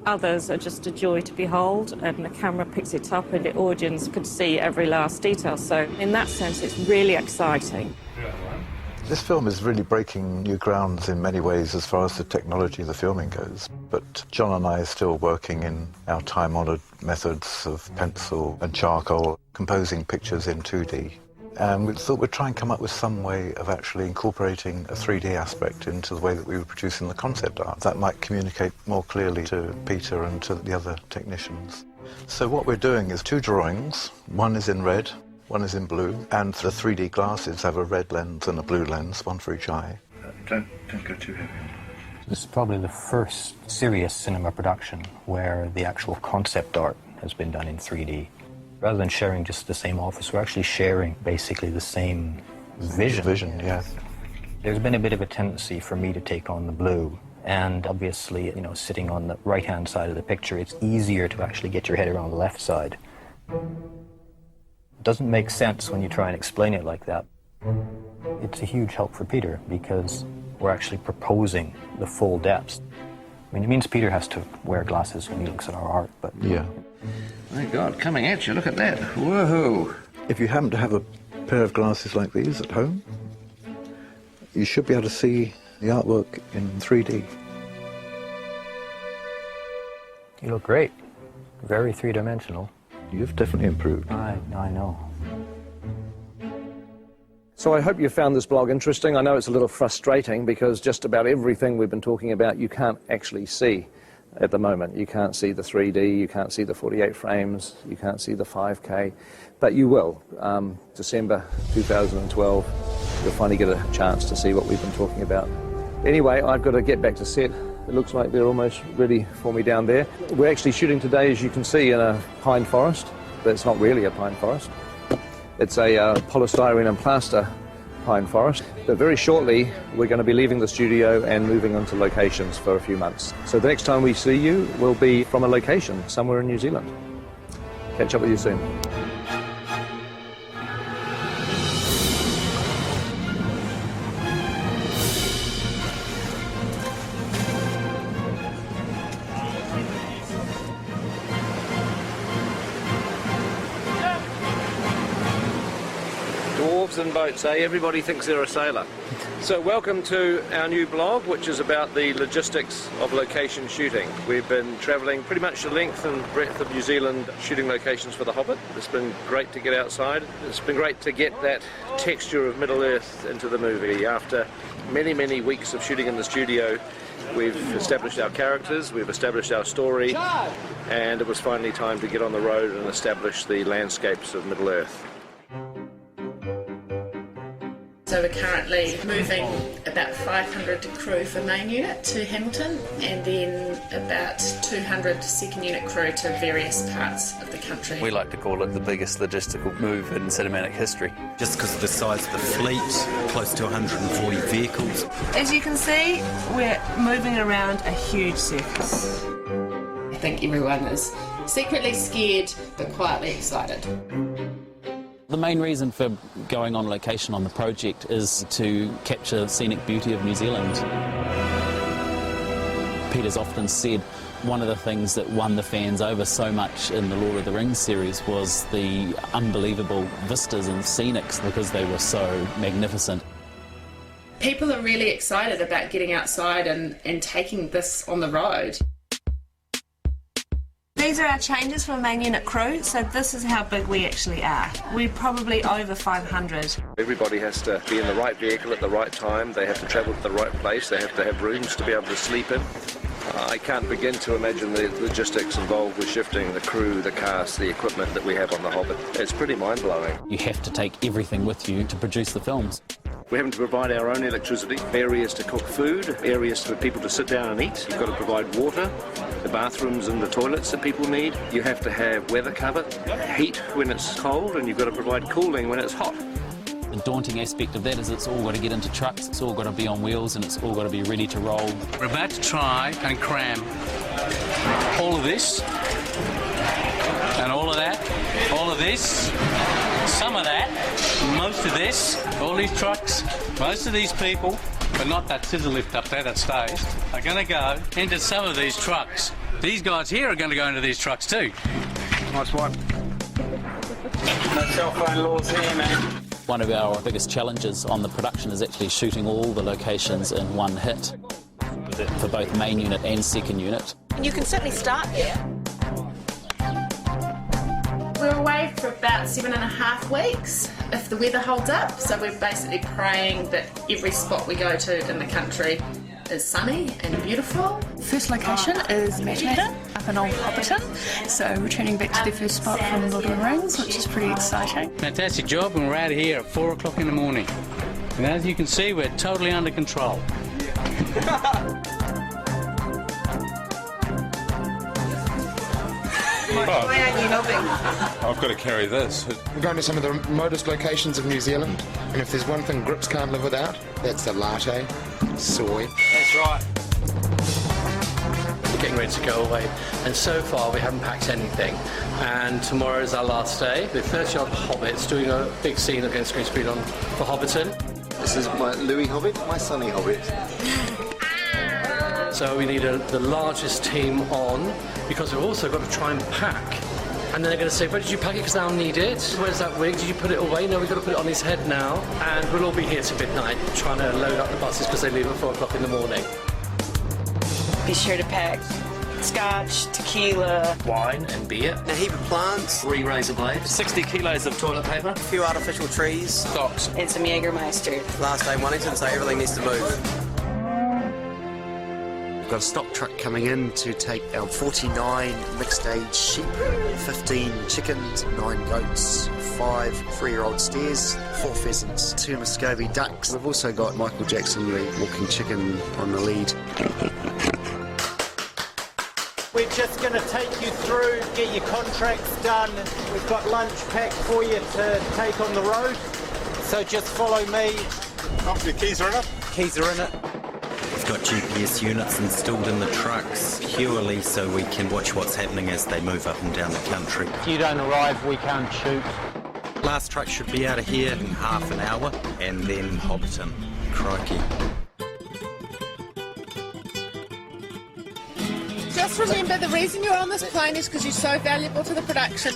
Others are just a joy to behold, and the camera picks it up and the audience could see every last detail. So in that sense, it's really exciting. This film is really breaking new grounds in many ways as far as the technology of the filming goes. But John and I are still working in our time-honoured methods of pencil and charcoal, composing pictures in 2D. And we thought we'd try and come up with some way of actually incorporating a 3D aspect into the way that we were producing the concept art. That might communicate more clearly to Peter and to the other technicians. So what we're doing is 2 drawings. One is in red, one is in blue, and the 3D glasses have a red lens and a blue lens, one for each eye. Don't go too heavy. This is probably the first serious cinema production where the actual concept art has been done in 3D. Rather than sharing just the same office, we're actually sharing basically the same vision. Yeah. There's been a bit of a tendency for me to take on the blue, and obviously, you know, sitting on the right-hand side of the picture, it's easier to actually get your head around the left side. It doesn't make sense when you try and explain it like that. It's a huge help for Peter because we're actually proposing the full depths. I mean, it means Peter has to wear glasses when he looks at our art, but... Yeah. My God, coming at you, look at that. Whoa! If you happen to have a pair of glasses like these at home, you should be able to see the artwork in 3D. You look great. Very three-dimensional. You've definitely improved. I know. So I hope you found this blog interesting. I know it's a little frustrating because just about everything we've been talking about you can't actually see at the moment. You can't see the 3D, you can't see the 48 frames, you can't see the 5K, but you will. December 2012, you'll finally get a chance to see what we've been talking about. Anyway, I've got to get back to set. It looks like they're almost ready for me down there. We're actually shooting today, as you can see, in a pine forest, but it's not really a pine forest. It's a polystyrene and plaster pine forest. But very shortly, we're going to be leaving the studio and moving on to locations for a few months. So the next time we see you will be from a location somewhere in New Zealand. Catch up with you soon. Hobson boats, eh? Everybody thinks they're a sailor. So welcome to our new blog, which is about the logistics of location shooting. We've been travelling pretty much the length and breadth of New Zealand shooting locations for The Hobbit. It's been great to get outside. It's been great to get that texture of Middle-earth into the movie. After many, many weeks of shooting in the studio, we've established our characters, we've established our story, and it was finally time to get on the road and establish the landscapes of Middle-earth. So we're currently moving about 500 crew for main unit to Hamilton, and then about 200 second unit crew to various parts of the country. We like to call it the biggest logistical move in cinematic history. Just because of the size of the fleet, close to 140 vehicles. As you can see, we're moving around a huge circus. I think everyone is secretly scared but quietly excited. The main reason for going on location on the project is to capture the scenic beauty of New Zealand. Peter's often said one of the things that won the fans over so much in the Lord of the Rings series was the unbelievable vistas and scenics because they were so magnificent. People are really excited about getting outside and taking this on the road. These are our changes for main unit crew, so this is how big we actually are. We're probably over 500. Everybody has to be in the right vehicle at the right time, they have to travel to the right place, they have to have rooms to be able to sleep in. I can't begin to imagine the logistics involved with shifting the crew, the cast, the equipment that we have on The Hobbit. It's pretty mind-blowing. You have to take everything with you to produce the films. We're having to provide our own electricity, areas to cook food, areas for people to sit down and eat. You've got to provide water, the bathrooms and the toilets that people need. You have to have weather cover, heat when it's cold, and you've got to provide cooling when it's hot. The daunting aspect of that is it's all got to get into trucks, it's all got to be on wheels, and it's all got to be ready to roll. We're about to try and cram all of this, and all of that, all of this, some of that, most of this, all these trucks, most of these people, but not that scissor lift up there that stays, are going to go into some of these trucks. These guys here are going to go into these trucks too. Nice one. No cell phone laws here, man. One of our biggest challenges on the production is actually shooting all the locations in one hit for both main unit and second unit. You can certainly start there. We're away for about 7.5 weeks if the weather holds up, so we're basically praying that every spot we go to in the country is sunny and beautiful. First location is Matata, up in Old Hobbiton, so returning back to the first spot from Lord of the Rings, which is pretty exciting. Fantastic job, and we're out of here at 4 o'clock in the morning. And as you can see, we're totally under control. Why aren't you helping? I've got to carry this. We're going to some of the remotest locations of New Zealand, and if there's one thing grips can't live without, that's the latte, soy. That's right. We're getting ready to go away, and so far we haven't packed anything, and tomorrow is our last day. We're 30 odd Hobbits doing a big scene against green screen for Hobbiton. This is my Louis Hobbit, my Sonny Hobbit. So we need the largest team on, because we've also got to try and pack. And then they're going to say, where did you pack it, because I'll need it? Where's that wig? Did you put it away? No, we've got to put it on his head now. And we'll all be here till midnight trying to load up the buses because they leave at 4 o'clock in the morning. Be sure to pack scotch, tequila, wine and beer, a heap of plants, 3 razor blades, 60 kilos of toilet paper, a few artificial trees, socks, and some Jägermeister. Last day Wellington, so everything needs to move. We've got a stock truck coming in to take our 49 mixed-age sheep, 15 chickens, 9 goats, 5 3-year-old steers, 4 pheasants, 2 Muscovy ducks. We've also got Michael Jackson, the walking chicken, on the lead. We're just going to take you through, get your contracts done. We've got lunch packed for you to take on the road. So just follow me. Oh, the keys are in it? Keys are in it. We've got GPS units installed in the trucks purely so we can watch what's happening as they move up and down the country. If you don't arrive, we can't shoot. Last truck should be out of here in half an hour, and then Hobbiton. Crikey. Just remember, the reason you're on this plane is because you're so valuable to the production.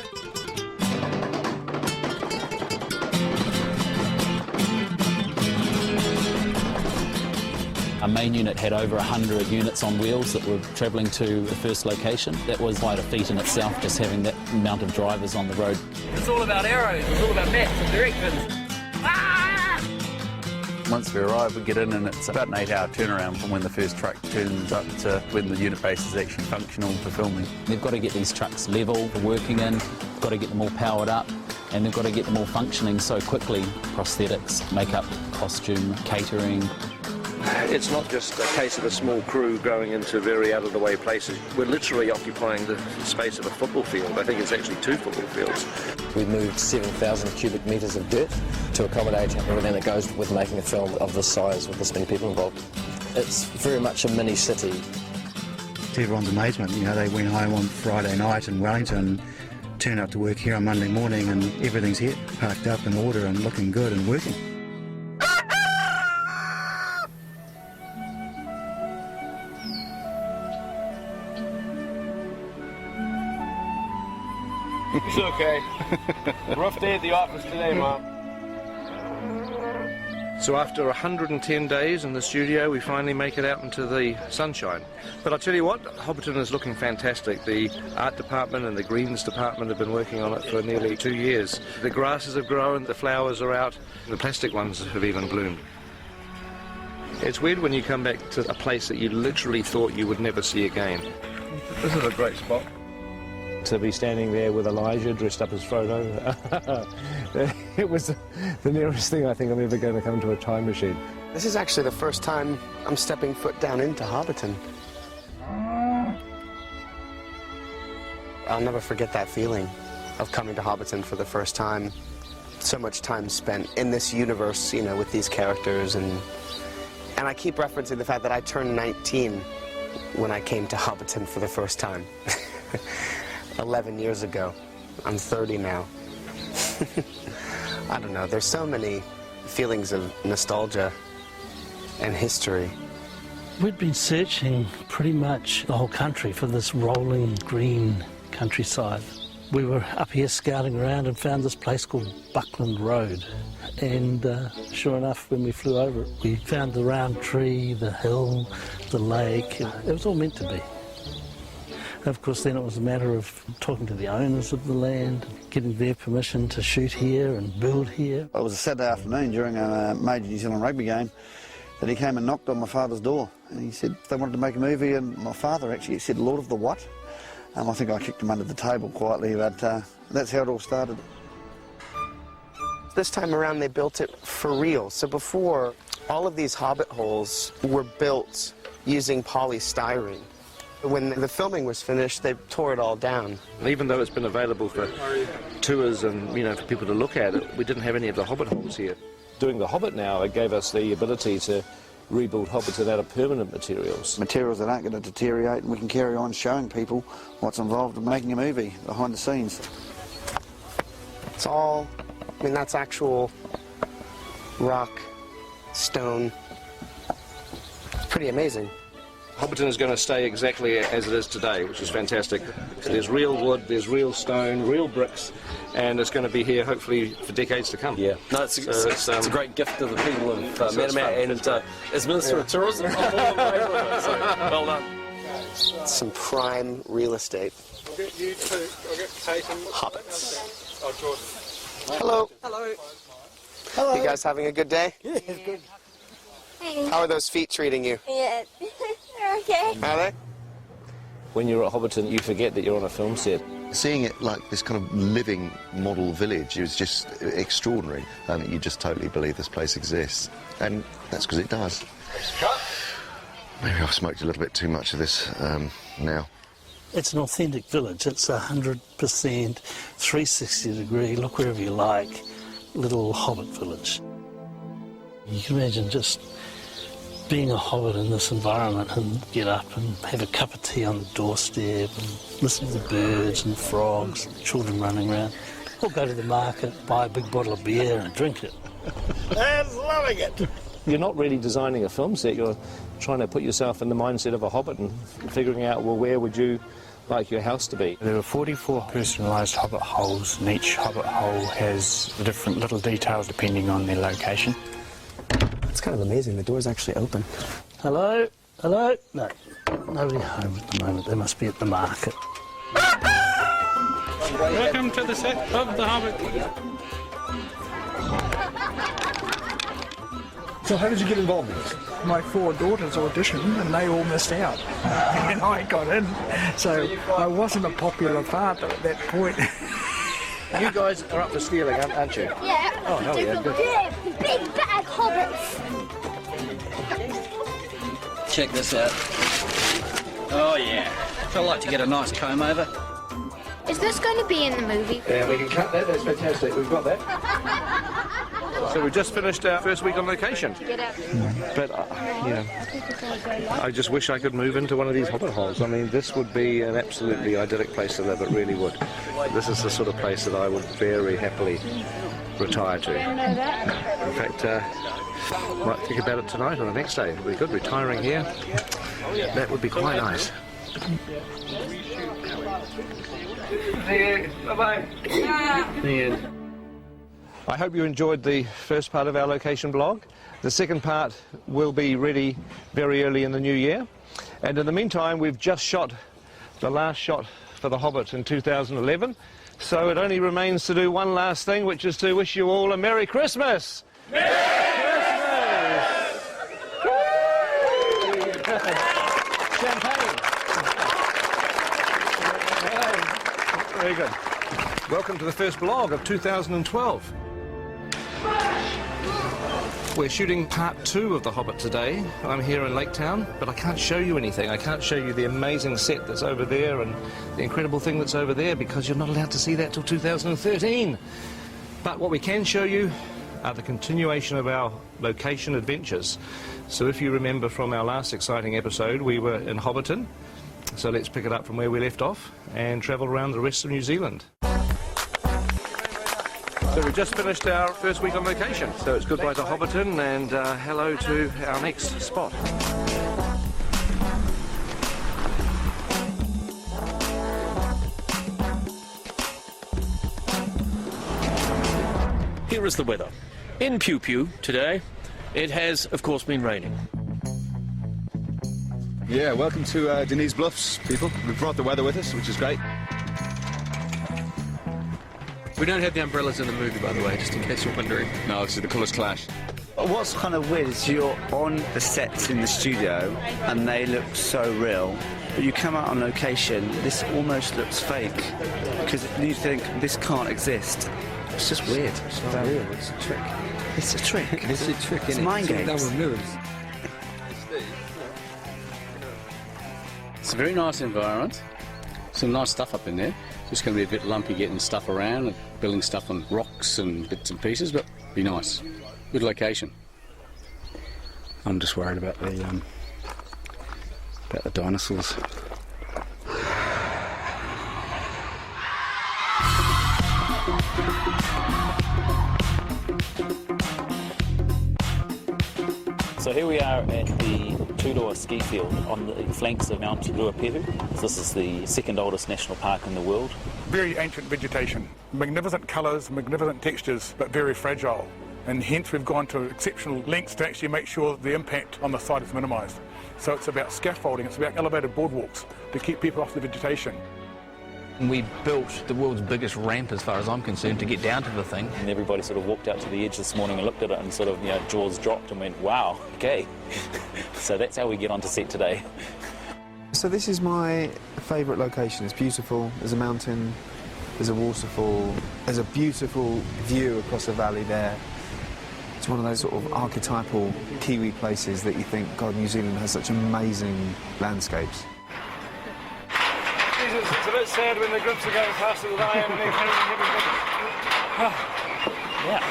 Our main unit had over 100 units on wheels that were travelling to the first location. That was quite a feat in itself, just having that amount of drivers on the road. It's all about arrows, it's all about maps and directions. Once we arrive, we get in and it's about an 8-hour turnaround from when the first truck turns up to when the unit base is actually functional for filming. They've got to get these trucks level for working in, got to get them all powered up, and they've got to get them all functioning so quickly. Prosthetics, makeup, costume, catering. It's not just a case of a small crew going into very out-of-the-way places. We're literally occupying the space of a football field. I think it's actually 2 football fields. We moved 7,000 cubic metres of dirt to accommodate everything that goes with making a film of this size with this many people involved. It's very much a mini city. To everyone's amazement, you know, they went home on Friday night in Wellington, turned up to work here on Monday morning, and everything's here, parked up in order and looking good and working. It's okay. Rough day at the office today, Mom. So after 110 days in the studio, we finally make it out into the sunshine. But I'll tell you what, Hobbiton is looking fantastic. The art department and the greens department have been working on it for nearly 2 years. The grasses have grown, the flowers are out, the plastic ones have even bloomed. It's weird when you come back to a place that you literally thought you would never see again. This is a great spot. To be standing there with Elijah dressed up as Frodo, it was the nearest thing I think I'm ever going to come to a time machine. This is actually the first time I'm stepping foot down into Hobbiton. I'll never forget that feeling of coming to Hobbiton for the first time. So much time spent in this universe, you know, with these characters, and I keep referencing the fact that I turned 19 when I came to Hobbiton for the first time. 11 years ago. I'm 30 now. I don't know, there's so many feelings of nostalgia and history. We'd been searching pretty much the whole country for this rolling green countryside. We were up here scouting around and found this place called Buckland Road. And sure enough, when we flew over it, we found the round tree, the hill, the lake. It was all meant to be. Of course, then it was a matter of talking to the owners of the land, getting their permission to shoot here and build here. It was a Saturday afternoon during a major New Zealand rugby game that he came and knocked on my father's door. And he said they wanted to make a movie, and my father actually said, Lord of the what? I think I kicked him under the table quietly, but that's how it all started. This time around, they built it for real. So before, all of these Hobbit holes were built using polystyrene. When the filming was finished, they tore it all down. Even though it's been available for tours and, you know, for people to look at it, we didn't have any of the Hobbit holes here. Doing the Hobbit now, it gave us the ability to rebuild Hobbiton out of permanent materials. Materials that aren't going to deteriorate, and we can carry on showing people what's involved in making a movie, behind the scenes. It's all, I mean, that's actual rock, stone. It's pretty amazing. Hobbiton is going to stay exactly as it is today, which is fantastic. There's real wood, there's real stone, real bricks, and it's going to be here hopefully for decades to come. Yeah, no, it's a great gift to the people of Manamac, and as Minister of Tourism, I'm all in favour of it, so well done. Some prime real estate. I'll get you two, I'll get Kate and Hobbits. Oh, Jordan. Hello. Hello. Hello. You guys having a good day? Yeah, it's good. How are those feet treating you? Yeah, they're okay. Are they? When you're at Hobbiton, you forget that you're on a film set. Seeing it like this kind of living model village is just extraordinary. You just totally believe this place exists. And that's because it does. Maybe I've smoked a little bit too much of this now. It's an authentic village. It's 100% 360-degree, look wherever you like, little Hobbit village. You can imagine just being a Hobbit in this environment and get up and have a cup of tea on the doorstep and listen to the birds and frogs and children running around. Or go to the market, buy a big bottle of beer and drink it. I'm loving it. You're not really designing a film set, you're trying to put yourself in the mindset of a Hobbit and figuring out, well, where would you like your house to be? There are 44 personalised Hobbit holes, and each Hobbit hole has different little details depending on their location. It's kind of amazing, the door's actually open. Hello? Hello? No, nobody home at the moment. They must be at the market. Welcome to the set of The Hobbit. So how did you get involved in this? My 4 daughters auditioned and they all missed out. And I got in. So I wasn't a popular father at that point. You guys are up for stealing, aren't you? Yeah. Oh, hell yeah, good. Yeah, big bad hobbits. Check this out. Oh yeah. I'd like to get a nice comb over. Is this going to be in the movie? Yeah, we can cut that. That's fantastic. We've got that. So we've just finished our first week on location. But, I just wish I could move into one of these hobbit holes. I mean, this would be an absolutely idyllic place to live. It really would. This is the sort of place that I would very happily retire to. In fact, might think about it tonight or the next day. It would be good retiring here. That would be quite nice. See you. Bye-bye. The end. I hope you enjoyed the first part of our location blog. The second part will be ready very early in the new year. And in the meantime, we've just shot the last shot for The Hobbit in 2011. So it only remains to do one last thing, which is to wish you all a Merry Christmas! Merry Christmas! Champagne! Very good. Welcome to the first blog of 2012. We're shooting part 2 of The Hobbit today. I'm here in Lake Town, but I can't show you anything. I can't show you the amazing set that's over there and the incredible thing that's over there because you're not allowed to see that till 2013. But what we can show you are the continuation of our location adventures. So if you remember from our last exciting episode, we were in Hobbiton. So let's pick it up from where we left off and travel around the rest of New Zealand. So we've just finished our first week on location. So it's goodbye to Hobbiton and hello to our next spot. Here is the weather. In Pew Pew today, it has, of course, been raining. Yeah, welcome to Denise Bluffs, people. We've brought the weather with us, which is great. We don't have the umbrellas in the movie, by the way, just in case you're wondering. No, obviously the colours clash. What's kind of weird is you're on the sets in the studio and they look so real, but you come out on location, this almost looks fake because you think this can't exist. It's just weird. It's not real, it's a trick. It's a trick. It's a trick, It's innit? mind games. Double moves. It's a very nice environment. Some nice stuff up in there. Just going to be a bit lumpy getting stuff around and building stuff on rocks and bits and pieces, but be nice. Good location. I'm just worried about the dinosaurs. So here we are at the Turoa ski field on the flanks of Mount Ruapehu. This is the second oldest national park in the world. Very ancient vegetation, magnificent colours, magnificent textures, but very fragile. And hence we've gone to exceptional lengths to actually make sure the impact on the site is minimised. So it's about scaffolding, it's about elevated boardwalks to keep people off the vegetation. We built the world's biggest ramp, as far as I'm concerned, to get down to the thing. And everybody sort of walked out to the edge this morning and looked at it and sort of, jaws dropped and went, wow, okay. So that's how we get onto set today. So this is my favourite location. It's beautiful. There's a mountain, there's a waterfall, there's a beautiful view across the valley there. It's one of those sort of archetypal Kiwi places that you think, God, New Zealand has such amazing landscapes. It's a bit sad when the grips are going faster than I am and Yeah.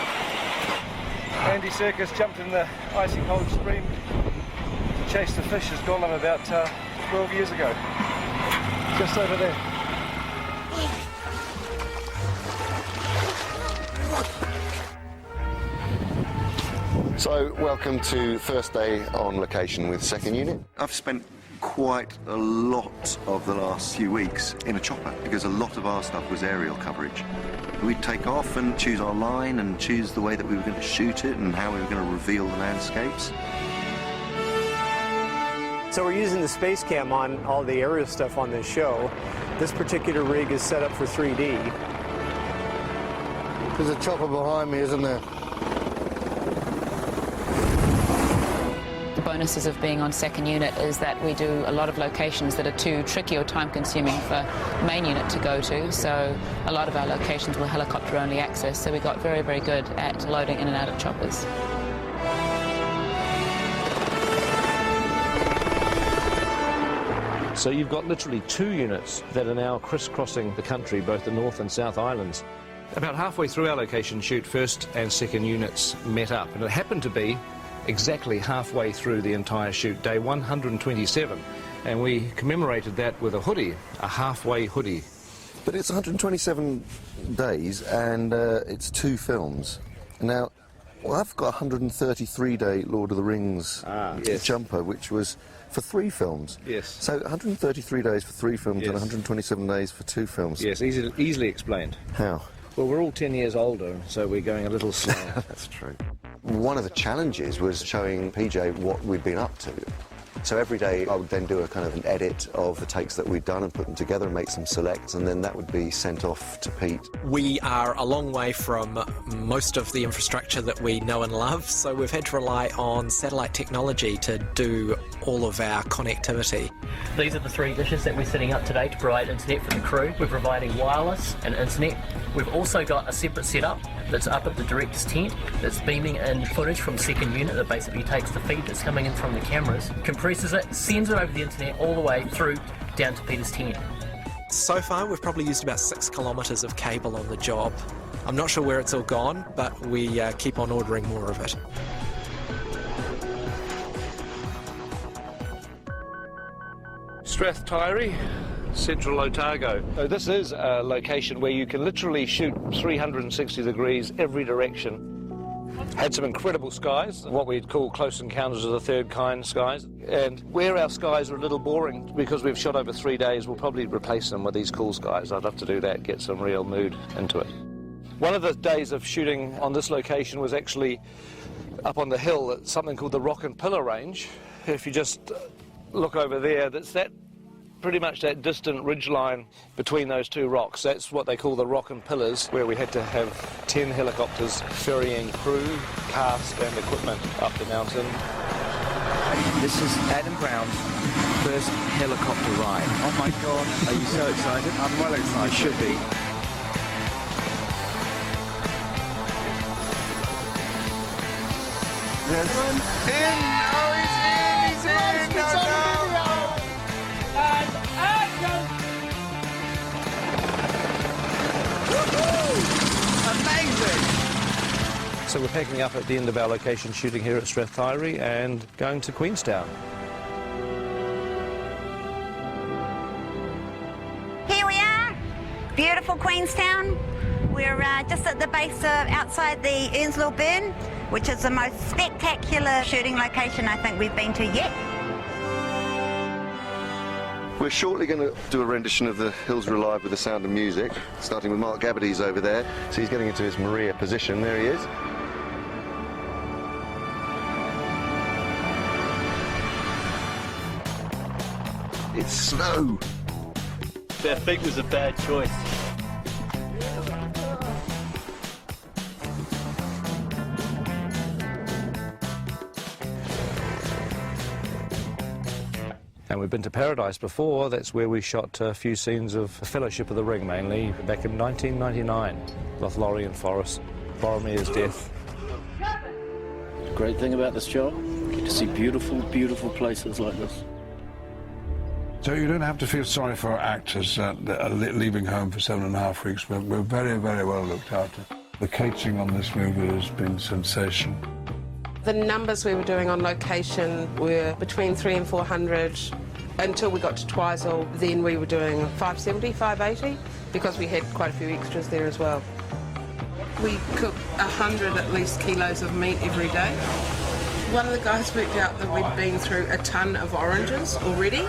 Andy Serkis jumped in the icy cold stream to chase the fish as Gollum about 12 years ago. Just over there. So, welcome to first day on location with second unit. I've spent quite a lot of the last few weeks in a chopper because a lot of our stuff was aerial coverage. We'd take off and choose our line and choose the way that we were going to shoot it and how we were going to reveal the landscapes. So we're using the space cam on all the aerial stuff on this show. This particular rig is set up for 3D. There's a chopper behind me, isn't there? The bonuses of being on second unit is that we do a lot of locations that are too tricky or time consuming for main unit to go to, so a lot of our locations were helicopter only access, so we got very, very good at loading in and out of choppers. So you've got literally 2 units that are now crisscrossing the country, both the North and South Islands. About halfway through our location shoot, first and second units met up, and it happened to be exactly halfway through the entire shoot, day 127, and we commemorated that with a hoodie, a halfway hoodie. But it's 127 days and it's 2 films. Now, well, I've got a 133-day Lord of the Rings jumper, which was for 3 films. Yes. So 133 days for 3 films and 127 days for 2 films. Yes, easily explained. How? Well, we're all 10 years older, so we're going a little slower. That's true. One of the challenges was showing PJ what we'd been up to. So every day I would then do a kind of an edit of the takes that we'd done and put them together and make some selects, and then that would be sent off to Pete. We are a long way from most of the infrastructure that we know and love, so we've had to rely on satellite technology to do all of our connectivity. These are the 3 dishes that we're setting up today to provide internet for the crew. We're providing wireless and internet. We've also got a separate setup that's up at the director's tent that's beaming in footage from second unit that basically takes the feed that's coming in from the cameras, compresses it, sends it over the internet all the way through down to Peter's tent. So far we've probably used about 6 kilometres of cable on the job. I'm not sure where it's all gone, but we keep on ordering more of it. Strathtyre, Central Otago. So this is a location where you can literally shoot 360 degrees every direction. Had some incredible skies, what we'd call close encounters of the third kind skies. And where our skies are a little boring, because we've shot over 3 days, we'll probably replace them with these cool skies. I'd love to do that, get some real mood into it. One of the days of shooting on this location was actually up on the hill at something called the Rock and Pillar Range. If you just look over there, that's pretty much that distant ridge line between those 2 rocks. That's what they call the Rock and Pillars, where we had to have 10 helicopters ferrying crew, cast and equipment up the mountain. This is Adam Brown's first helicopter ride. Oh my God, are you so excited? I'm well excited. You should be. Yes. In! Oh, he's in! He's in! No! Amazing! So we're packing up at the end of our location shooting here at Strathtyre and going to Queenstown. Here we are, beautiful Queenstown. We're just at the base of outside the Earnslow Burn, which is the most spectacular shooting location I think we've been to yet. We're shortly going to do a rendition of The Hills Are Alive with the sound of music, starting with Mark Gabbardy's over there. So he's getting into his Maria position. There he is. It's snow. Their feet was a bad choice. And we've been to Paradise before. That's where we shot a few scenes of Fellowship of the Ring, mainly, back in 1999. Lothlorien Forest, Boromir's death. The great thing about this job, you get to see beautiful, beautiful places like this. So you don't have to feel sorry for our actors that are leaving home for 7.5 weeks. We're very, very well looked after. The catering on this movie has been sensational. The numbers we were doing on location were between 300 and 400 until we got to Twizel. Then we were doing 570, 580 because we had quite a few extras there as well. We cook 100 at least kilos of meat every day. One of the guys worked out that we'd been through a ton of oranges already.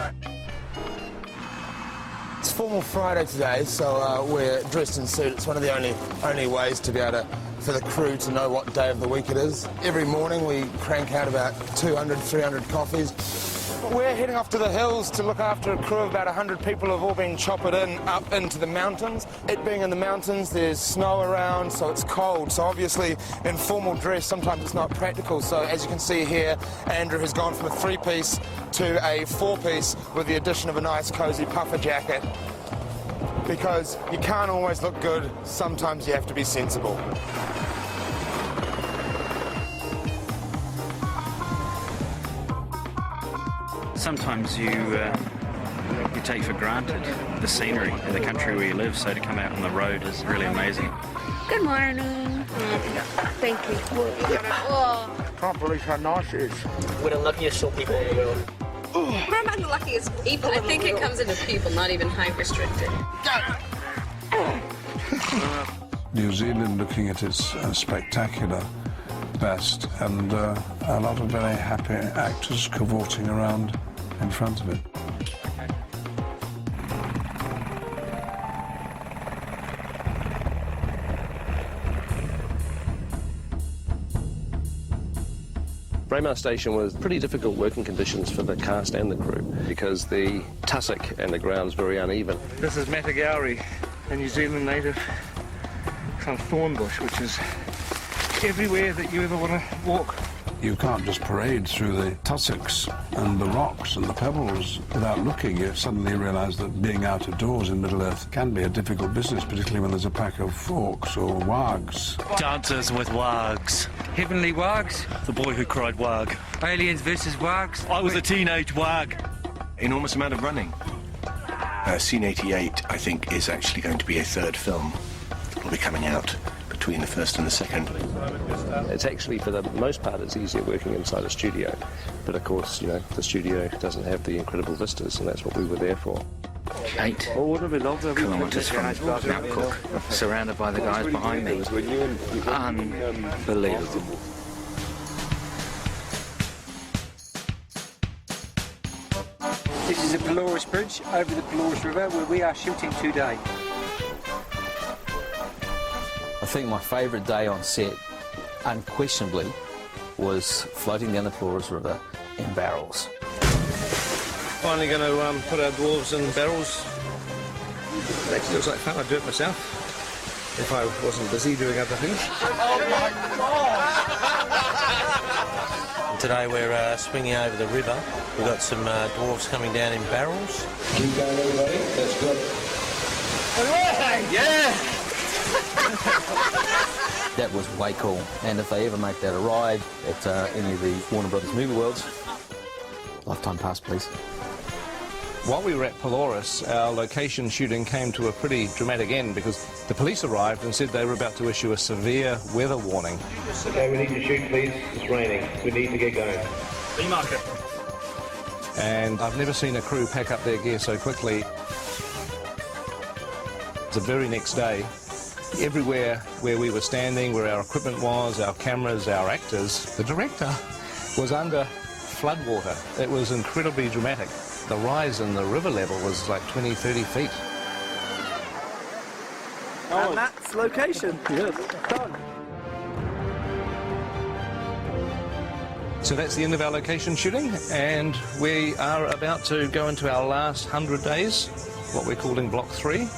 It's Formal Friday today, so we're dressed in suit. It's one of the only ways to be able to, for the crew to know what day of the week it is. Every morning we crank out about 200, 300 coffees. We're heading off to the hills to look after a crew of about 100 people who've all been choppered in up into the mountains. It being in the mountains, there's snow around, so it's cold. So obviously in formal dress sometimes it's not practical. So as you can see here, Andrew has gone from a 3-piece to a 4-piece with the addition of a nice cosy puffer jacket. Because you can't always look good, sometimes you have to be sensible. Sometimes you take for granted the scenery of the country where you live, so to come out on the road is really amazing. Good morning. Thank you. I can't believe how nice it is. We're the luckiest short people in the world. We're among the luckiest people. I think it comes into people, not even height restricted. New Zealand looking at its spectacular best, and a lot of very happy actors cavorting around in front of it. Braemar Station was pretty difficult working conditions for the cast and the crew because the tussock and the ground's very uneven. This is Matagauri, a New Zealand native kind of thorn bush, which is everywhere that you ever want to walk. You can't just parade through the tussocks and the rocks and the pebbles without looking. You suddenly realise that being out of doors in Middle-earth can be a difficult business, particularly when there's a pack of orcs or wargs. Dances with wargs. Heavenly wargs. The boy who cried warg. Aliens versus wargs. I was a teenage warg. Enormous amount of running. Scene 88, I think, is actually going to be a 3rd film that will be coming out between the 1st and the 2nd. It's actually, for the most part, it's easier working inside a studio. But of course, you know, the studio doesn't have the incredible vistas, and that's what we were there for. 8 kilometres from Mount Cook, surrounded by the guys behind me. Unbelievable. This is the Pelorus Bridge over the Pelorus River where we are shooting today. I think my favourite day on set, unquestionably, was floating down the Pelorus River in barrels. Finally going to put our dwarves in barrels. It actually looks like fun. I'd do it myself if I wasn't busy doing other things. Oh my God! Today we're swinging over the river. We've got some dwarves coming down in barrels. Keep going, everybody. That's good. Yeah! That was way cool, and if they ever make that a ride at any of the Warner Brothers movie worlds, lifetime pass, please. While we were at Pelorus, our location shooting came to a pretty dramatic end because the police arrived and said they were about to issue a severe weather warning. Okay, we need to shoot, please. It's raining. We need to get going. B-marker. And I've never seen a crew pack up their gear so quickly. The very next day, everywhere where we were standing, where our equipment was, our cameras, our actors, the director was under floodwater. It was incredibly dramatic. The rise in the river level was like 20, 30 feet. And that's location. Yes. Done. So that's the end of our location shooting, and we are about to go into our last 100 days, what we're calling Block 3.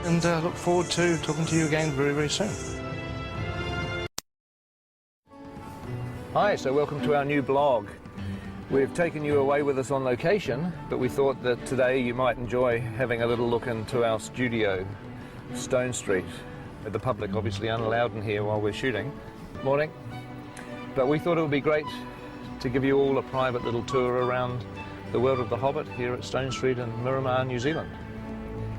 And look forward to talking to you again very, very soon. Hi, so welcome to our new blog. We've taken you away with us on location, but we thought that today you might enjoy having a little look into our studio, Stone Street. The public obviously unallowed in here while we're shooting. Morning. But we thought it would be great to give you all a private little tour around the world of the Hobbit here at Stone Street in Miramar, New Zealand.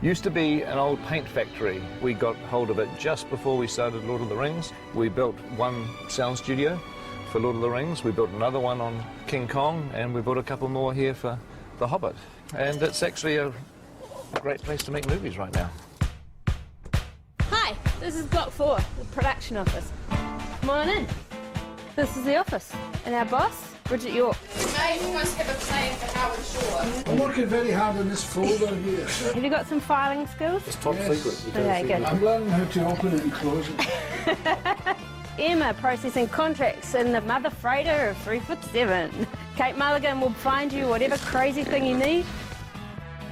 Used to be an old paint factory. We got hold of it just before we started Lord of the Rings. We built one sound studio for Lord of the Rings. We built another one on King Kong, and we built a couple more here for The Hobbit. And it's actually a great place to make movies right now. Hi, this is Block 4, the production office. Come on in. This is the office, and our boss, Bridget York. I almost have a plan for Howard Shore. I'm working very hard on this folder here. Have you got some filing skills? It's top secret. Okay, good. I'm learning how to open it and close it. Emma processing contracts in the mother freighter of 3'7". Kate Mulligan will find you whatever crazy thing you need.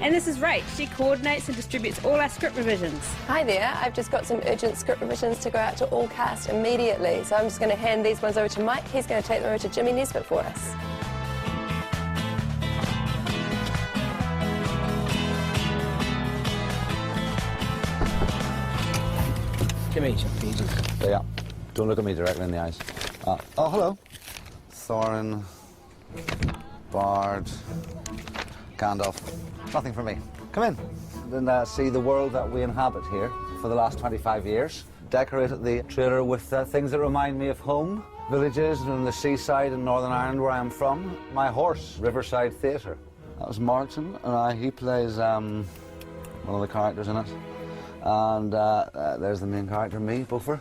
And this is Rach. She coordinates and distributes all our script revisions. Hi there, I've just got some urgent script revisions to go out to all cast immediately. So I'm just going to hand these ones over to Mike. He's going to take them over to Jimmy Nesbitt for us. Give me some pages. Yeah. Don't look at me directly in the eyes. Oh, hello. Thorin, Bard, Gandalf. Nothing for me. Come in and see the world that we inhabit here for the last 25 years. Decorated the trailer with things that remind me of home. Villages and the seaside in Northern Ireland where I'm from. My horse, Riverside Theatre. That was Martin, and he plays one of the characters in it. And there's the main character, me, Beaufort.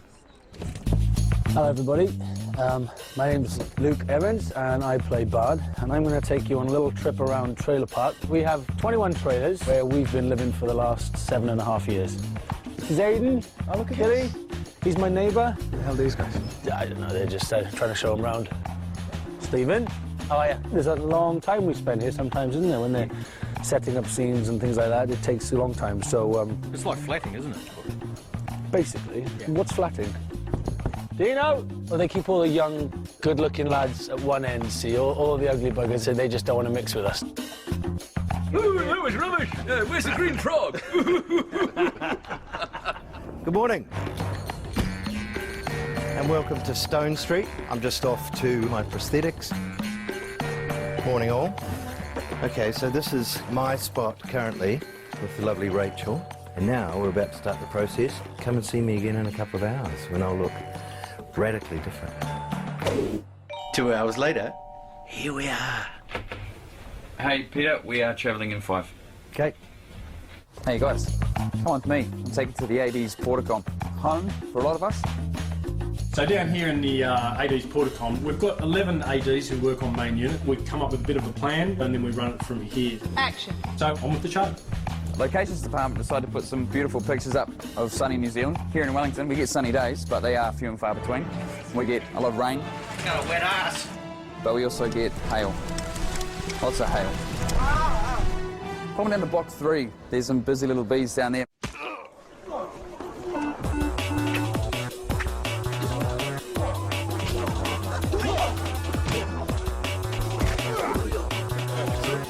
Hello everybody, my name's Luke Evans and I play Bard, and I'm going to take you on a little trip around Trailer Park. We have 21 trailers where we've been living for the last 7.5 years. This is Aiden. Oh, look at Kitty. He's my neighbour. Who the hell are these guys? I don't know, they're just trying to show them around. Stephen, how are you? There's a long time we spend here sometimes, isn't there, when they're setting up scenes and things like that. It takes a long time, so... It's like flatting, isn't it? Basically. Yeah. What's flatting? Do you know? Well, they keep all the young, good-looking lads at one end, see, all the ugly buggers, and they just don't want to mix with us. Ooh, that was rubbish! Where's the green frog? Good morning. And welcome to Stone Street. I'm just off to my prosthetics. Morning all. Okay, so this is my spot currently with the lovely Rachel. And now we're about to start the process. Come and see me again in a couple of hours when I'll look radically different. 2 hours later, here we are. Hey, Peter, we are travelling in 5. Okay. Hey guys, come on with me. I'm taking to the AD's Porticom. Home for a lot of us. So down here in the AD's Porticom, we've got 11 ADs who work on main unit. We come up with a bit of a plan and then we run it from here. Action. So on with the show. Locations department decided to put some beautiful pictures up of sunny New Zealand. Here in Wellington, we get sunny days, but they are few and far between. We get a lot of rain. Got a wet ass. But we also get hail. Lots of hail. Coming down to box 3, there's some busy little bees down there.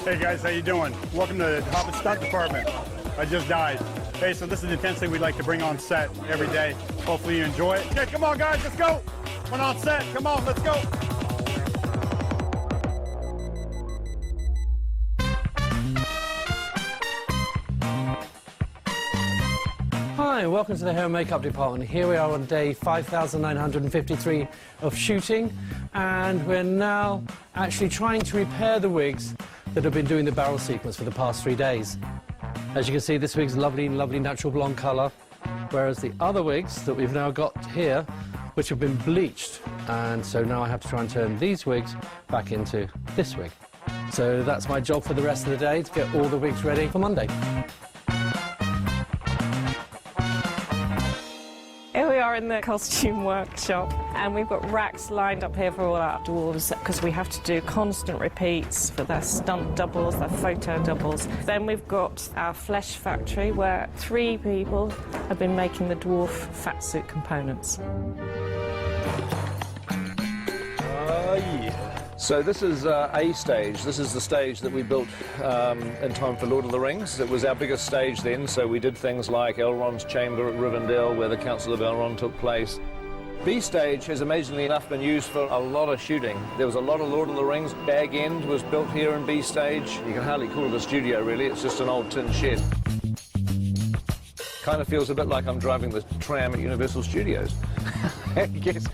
Hey guys, how you doing? Welcome to the Hobbit Stunt Department. I just died. Hey, so this is the intensity we'd like to bring on set every day. Hopefully you enjoy it. Okay, come on guys, let's go. We're on set, come on, let's go. Hi, welcome to the hair and makeup department. Here we are on day 5,953 of shooting, and we're now actually trying to repair the wigs that have been doing the barrel sequence for the past 3 days. As you can see, this wig's lovely natural blonde colour, whereas the other wigs that we've now got here, which have been bleached, and so now I have to try and turn these wigs back into this wig. So that's my job for the rest of the day, to get all the wigs ready for Monday. Here we are in the costume workshop, and we've got racks lined up here for all our dwarves because we have to do constant repeats for their stunt doubles, their photo doubles. Then we've got our flesh factory where 3 people have been making the dwarf fat suit components. Yeah. So this is A stage. This is the stage that we built in time for Lord of the Rings. It was our biggest stage then, so we did things like Elrond's chamber at Rivendell, where the Council of Elrond took place. B stage has amazingly enough been used for a lot of shooting. There was a lot of Lord of the Rings. Bag End was built here in B stage. You can hardly call it a studio, really. It's just an old tin shed. Kind of feels a bit like I'm driving the tram at Universal Studios. I guess.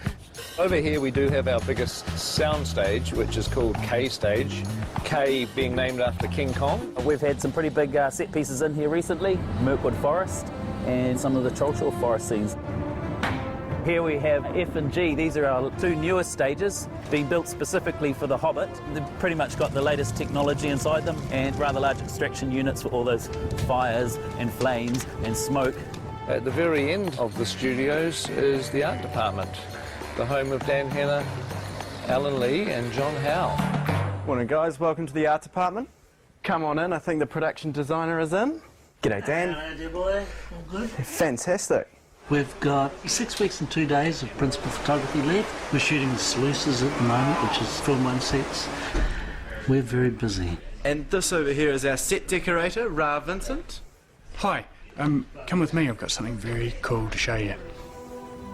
Over here we do have our biggest sound stage, which is called K stage. K being named after King Kong. We've had some pretty big set pieces in here recently. Mirkwood Forest and some of the Trollshore Forest scenes. Here we have F and G. These are our 2 newest stages, being built specifically for the Hobbit. They've pretty much got the latest technology inside them and rather large extraction units for all those fires and flames and smoke. At the very end of the studios is the art department, the home of Dan Henner, Alan Lee and John Howe. Morning guys, welcome to the art department. Come on in, I think the production designer is in. G'day Dan. Hello dear boy, all good? Fantastic. We've got 6 weeks and 2 days of principal photography left. We're shooting the sluices at the moment, which is film 1 sets. We're very busy. And this over here is our set decorator, Ra Vincent. Hi, come with me, I've got something very cool to show you.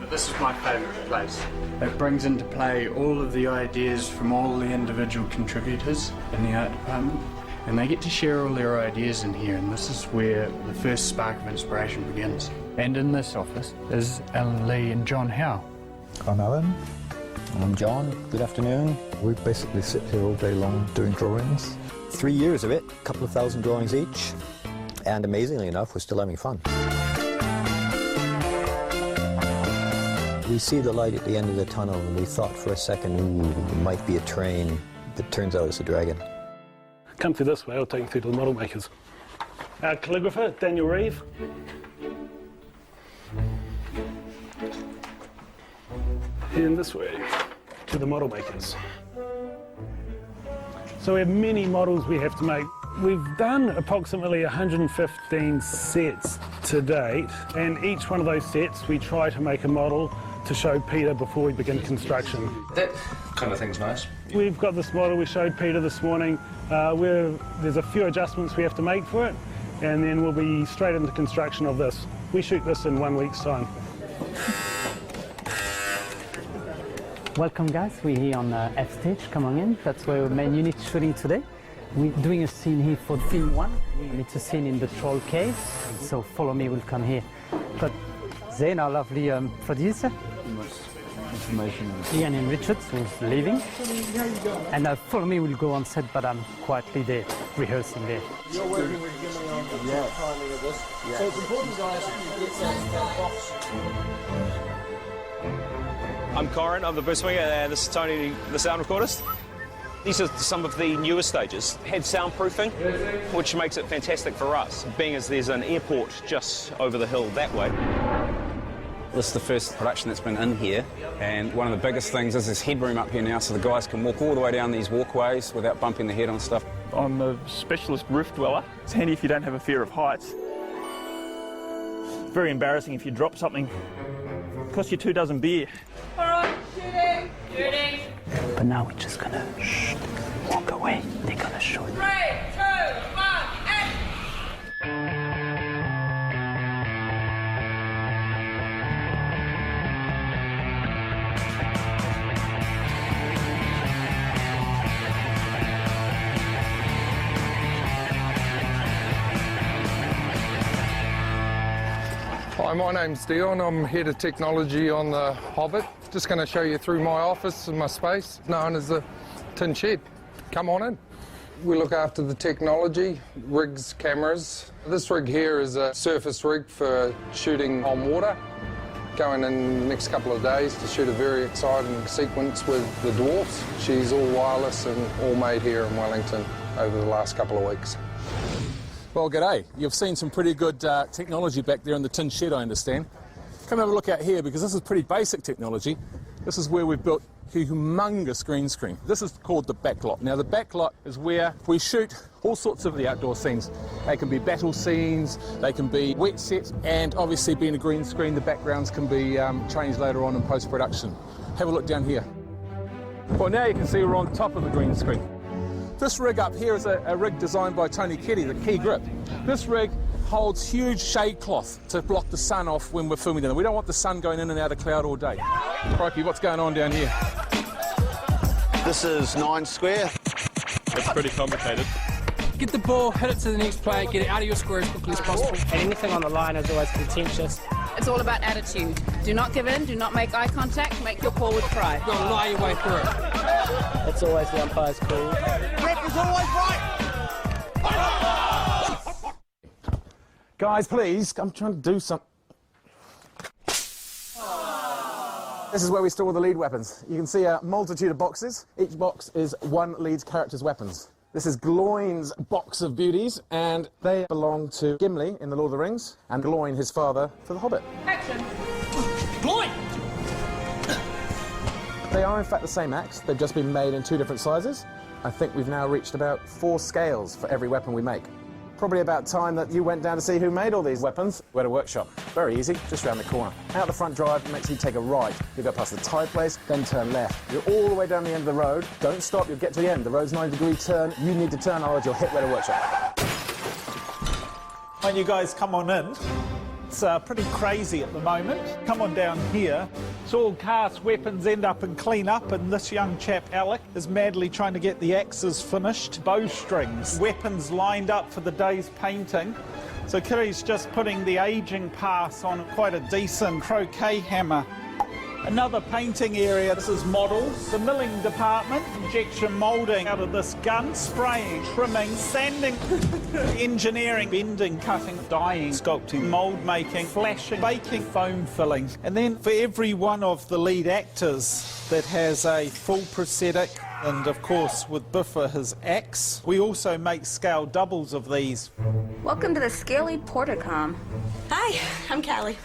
This is my favourite place. It brings into play all of the ideas from all the individual contributors in the art department, and they get to share all their ideas in here, and this is where the first spark of inspiration begins. And in this office is Alan Lee and John Howe. I'm Alan. I'm John. Good afternoon. We basically sit here all day long doing drawings. 3 years of it, a couple of thousand drawings each, and amazingly enough, we're still having fun. We see the light at the end of the tunnel, and we thought for a second, ooh, it might be a train, but it turns out it's a dragon. Come through this way, I'll take you through to the model makers. Our calligrapher, Daniel Reeve. And this way, to the model makers. So we have many models we have to make. We've done approximately 115 sets to date, and each one of those sets we try to make a model to show Peter before we begin construction. That kind of thing's nice. We've got this model we showed Peter this morning. There's a few adjustments we have to make for it, and then we'll be straight into construction of this. We shoot this in 1 week's time. Welcome guys, we're here on F stage, come on in. That's where our main unit is shooting today. We're doing a scene here for film 1. It's a scene in the troll cave, so follow me, we'll come here. Got Zane, our lovely producer. Information. Ian and Richards, who's leaving. And follow me, we'll go on set, but I'm quietly there, rehearsing there. You're working with Jimmy on the timing of this. Yeah. So it's important, guys, that you get that box. I'm Corin, I'm the boost winger, and this is Tony, the sound recordist. These are some of the newer stages. Had soundproofing, which makes it fantastic for us, being as there's an airport just over the hill that way. This is the first production that's been in here, and one of the biggest things is this headroom up here now, so the guys can walk all the way down these walkways without bumping their head on stuff. I'm a specialist roof dweller. It's handy if you don't have a fear of heights. It's very embarrassing if you drop something. It costs you 2 dozen beer. All right, shooting! Shooting! But now we're just gonna walk away. They're gonna shoot. 3, 2, 1, action! Hi, my name's Dion. I'm head of technology on the Hobbit. Just going to show you through my office and my space, known as the Tin Shed. Come on in. We look after the technology, rigs, cameras. This rig here is a surface rig for shooting on water. Going in the next couple of days to shoot a very exciting sequence with the dwarfs. She's all wireless and all made here in Wellington over the last couple of weeks. Well, g'day. You've seen some pretty good technology back there in the tin shed, I understand. Come have a look out here, because this is pretty basic technology. This is where we've built a humongous green screen. This is called the backlot. Now, the backlot is where we shoot all sorts of the outdoor scenes. They can be battle scenes, they can be wet sets, and obviously being a green screen, the backgrounds can be changed later on in post-production. Have a look down here. Well, now you can see we're on top of the green screen. This rig up here is a rig designed by Tony Keddy, the Key Grip. This rig holds huge shade cloth to block the sun off when we're filming them. We don't want the sun going in and out of cloud all day. Crikey, what's going on down here? This is 9 square. It's pretty complicated. Get the ball, hit it to the next player, get it out of your square as quickly as possible. And anything on the line is always contentious. It's all about attitude. Do not give in, do not make eye contact, make your call with pride. You've got to lie your way through it. It's always the umpire's call. Ref is always right! Guys, please, I'm trying to do something. This is where we store the lead weapons. You can see a multitude of boxes. Each box is one lead character's weapons. This is Gloin's box of beauties, and they belong to Gimli in The Lord of the Rings, and Gloin, his father, for The Hobbit. Action! Gloin! They are in fact the same axe, they've just been made in 2 different sizes. I think we've now reached about 4 scales for every weapon we make. Probably about time that you went down to see who made all these weapons. We're at a workshop. Very easy, just around the corner. Out the front drive, make sure you take a right. You go past the tyre place, then turn left. You're all the way down the end of the road. Don't stop, you'll get to the end. The road's 90-degree turn. You need to turn, otherwise you'll hit Wetter Workshop. When you guys come on in, it's pretty crazy at the moment. Come on down here. It's all cast weapons end up in clean up, and this young chap, Alec, is madly trying to get the axes finished. Bowstrings, weapons lined up for the day's painting. So Kiri's just putting the aging pass on quite a decent croquet hammer. Another painting area, this is models. The milling department, injection moulding out of this gun, spraying, trimming, sanding, engineering, bending, cutting, dyeing, sculpting, mould making, flashing, baking, foam filling. And then for every one of the lead actors that has a full prosthetic, and of course with Biffa his axe, we also make scale doubles of these. Welcome to the Scaly Portacom. Hi, I'm Callie.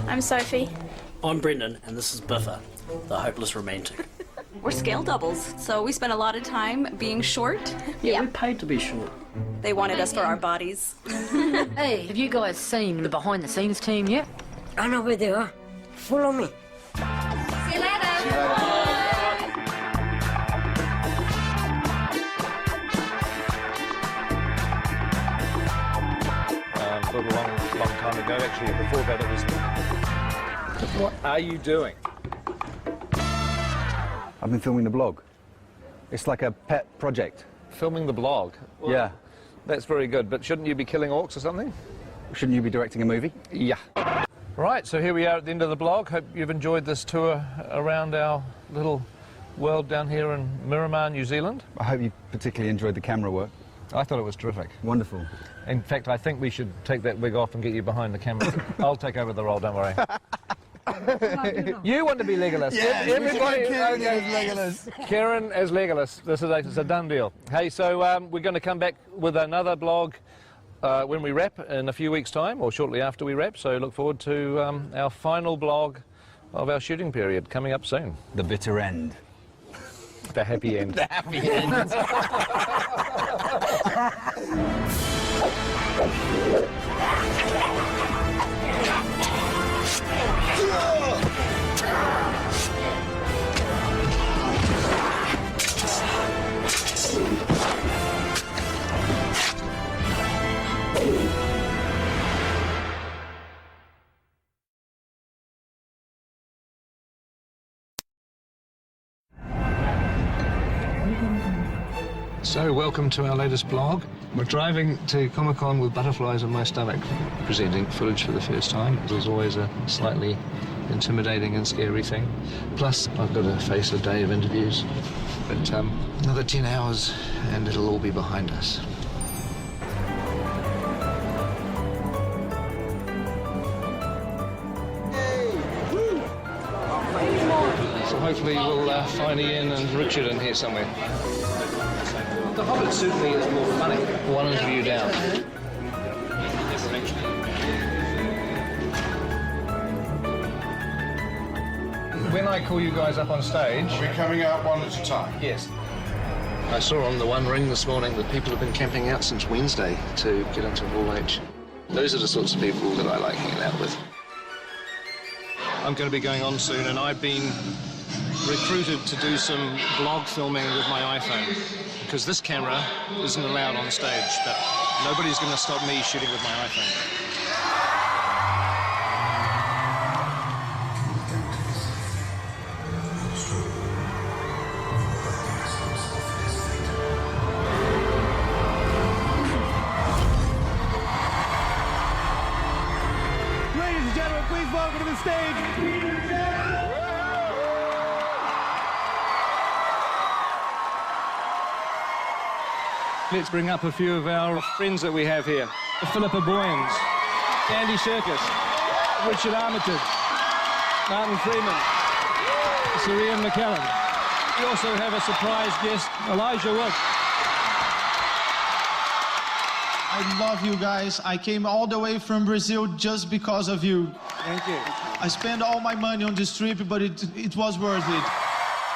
I'm Sophie. I'm Brendan, and this is Biffa, the hopeless romantic. We're scale doubles, so we spent a lot of time being short. Yeah, we paid to be short. They wanted us for our bodies. Hey, have you guys seen the behind-the-scenes team yet? I know where they are. Follow me. See you later. A long time ago, actually. Before that, it was... What are you doing? I've been filming the blog. It's like a pet project. Filming the blog? Well, yeah. That's very good, but shouldn't you be killing orcs or something? Shouldn't you be directing a movie? Yeah. Right, so here we are at the end of the blog. Hope you've enjoyed this tour around our little world down here in Miramar, New Zealand. I hope you particularly enjoyed the camera work. I thought it was terrific. Wonderful. In fact, I think we should take that wig off and get you behind the camera. I'll take over the role, don't worry. You want to be Legolas. Yeah, everybody. Kieran as Legolas. Kieran as Legolas. This is a done deal. Hey, so we're going to come back with another blog when we wrap in a few weeks' time, or shortly after we wrap. So look forward to our final blog of our shooting period coming up soon. The bitter end. The happy end. The happy end. So, welcome to our latest blog. We're driving to Comic-Con with butterflies in my stomach, presenting footage for the first time. It was always a slightly intimidating and scary thing. Plus, I've got to face a day of interviews. But another 10 hours and it'll all be behind us. So hopefully we'll find Ian and Richard in here somewhere. The Hobbit certainly is more funny. One interview down. When I call you guys up on stage... Are we coming out one at a time? Yes. I saw on the One Ring this morning that people have been camping out since Wednesday to get into Hall H. Those are the sorts of people that I like hanging out with. I'm going to be going on soon, and I've been recruited to do some vlog filming with my iPhone, because this camera isn't allowed on stage, but nobody's going to stop me shooting with my iPhone. Ladies and gentlemen, please welcome to the stage. Let's bring up a few of our friends that we have here. Philippa Boyens, Andy Serkis, Richard Armitage, Martin Freeman, Sir Ian McKellen. We also have a surprise guest, Elijah Wood. I love you guys. I came all the way from Brazil just because of you. Thank you. I spent all my money on this trip, but it was worth it.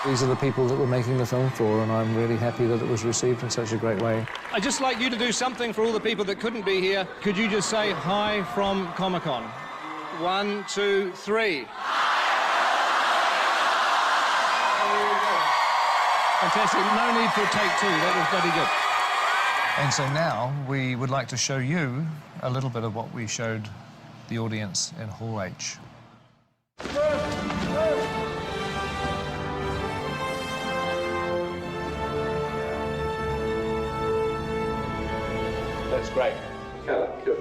These are the people that we're making the film for, and I'm really happy that it was received in such a great way. I'd just like you to do something for all the people that couldn't be here. Could you just say hi from Comic-Con? 1, 2, 3. Fantastic. No need for a take two. That was bloody good. And so now we would like to show you a little bit of what we showed the audience in Hall H. That's great. Good.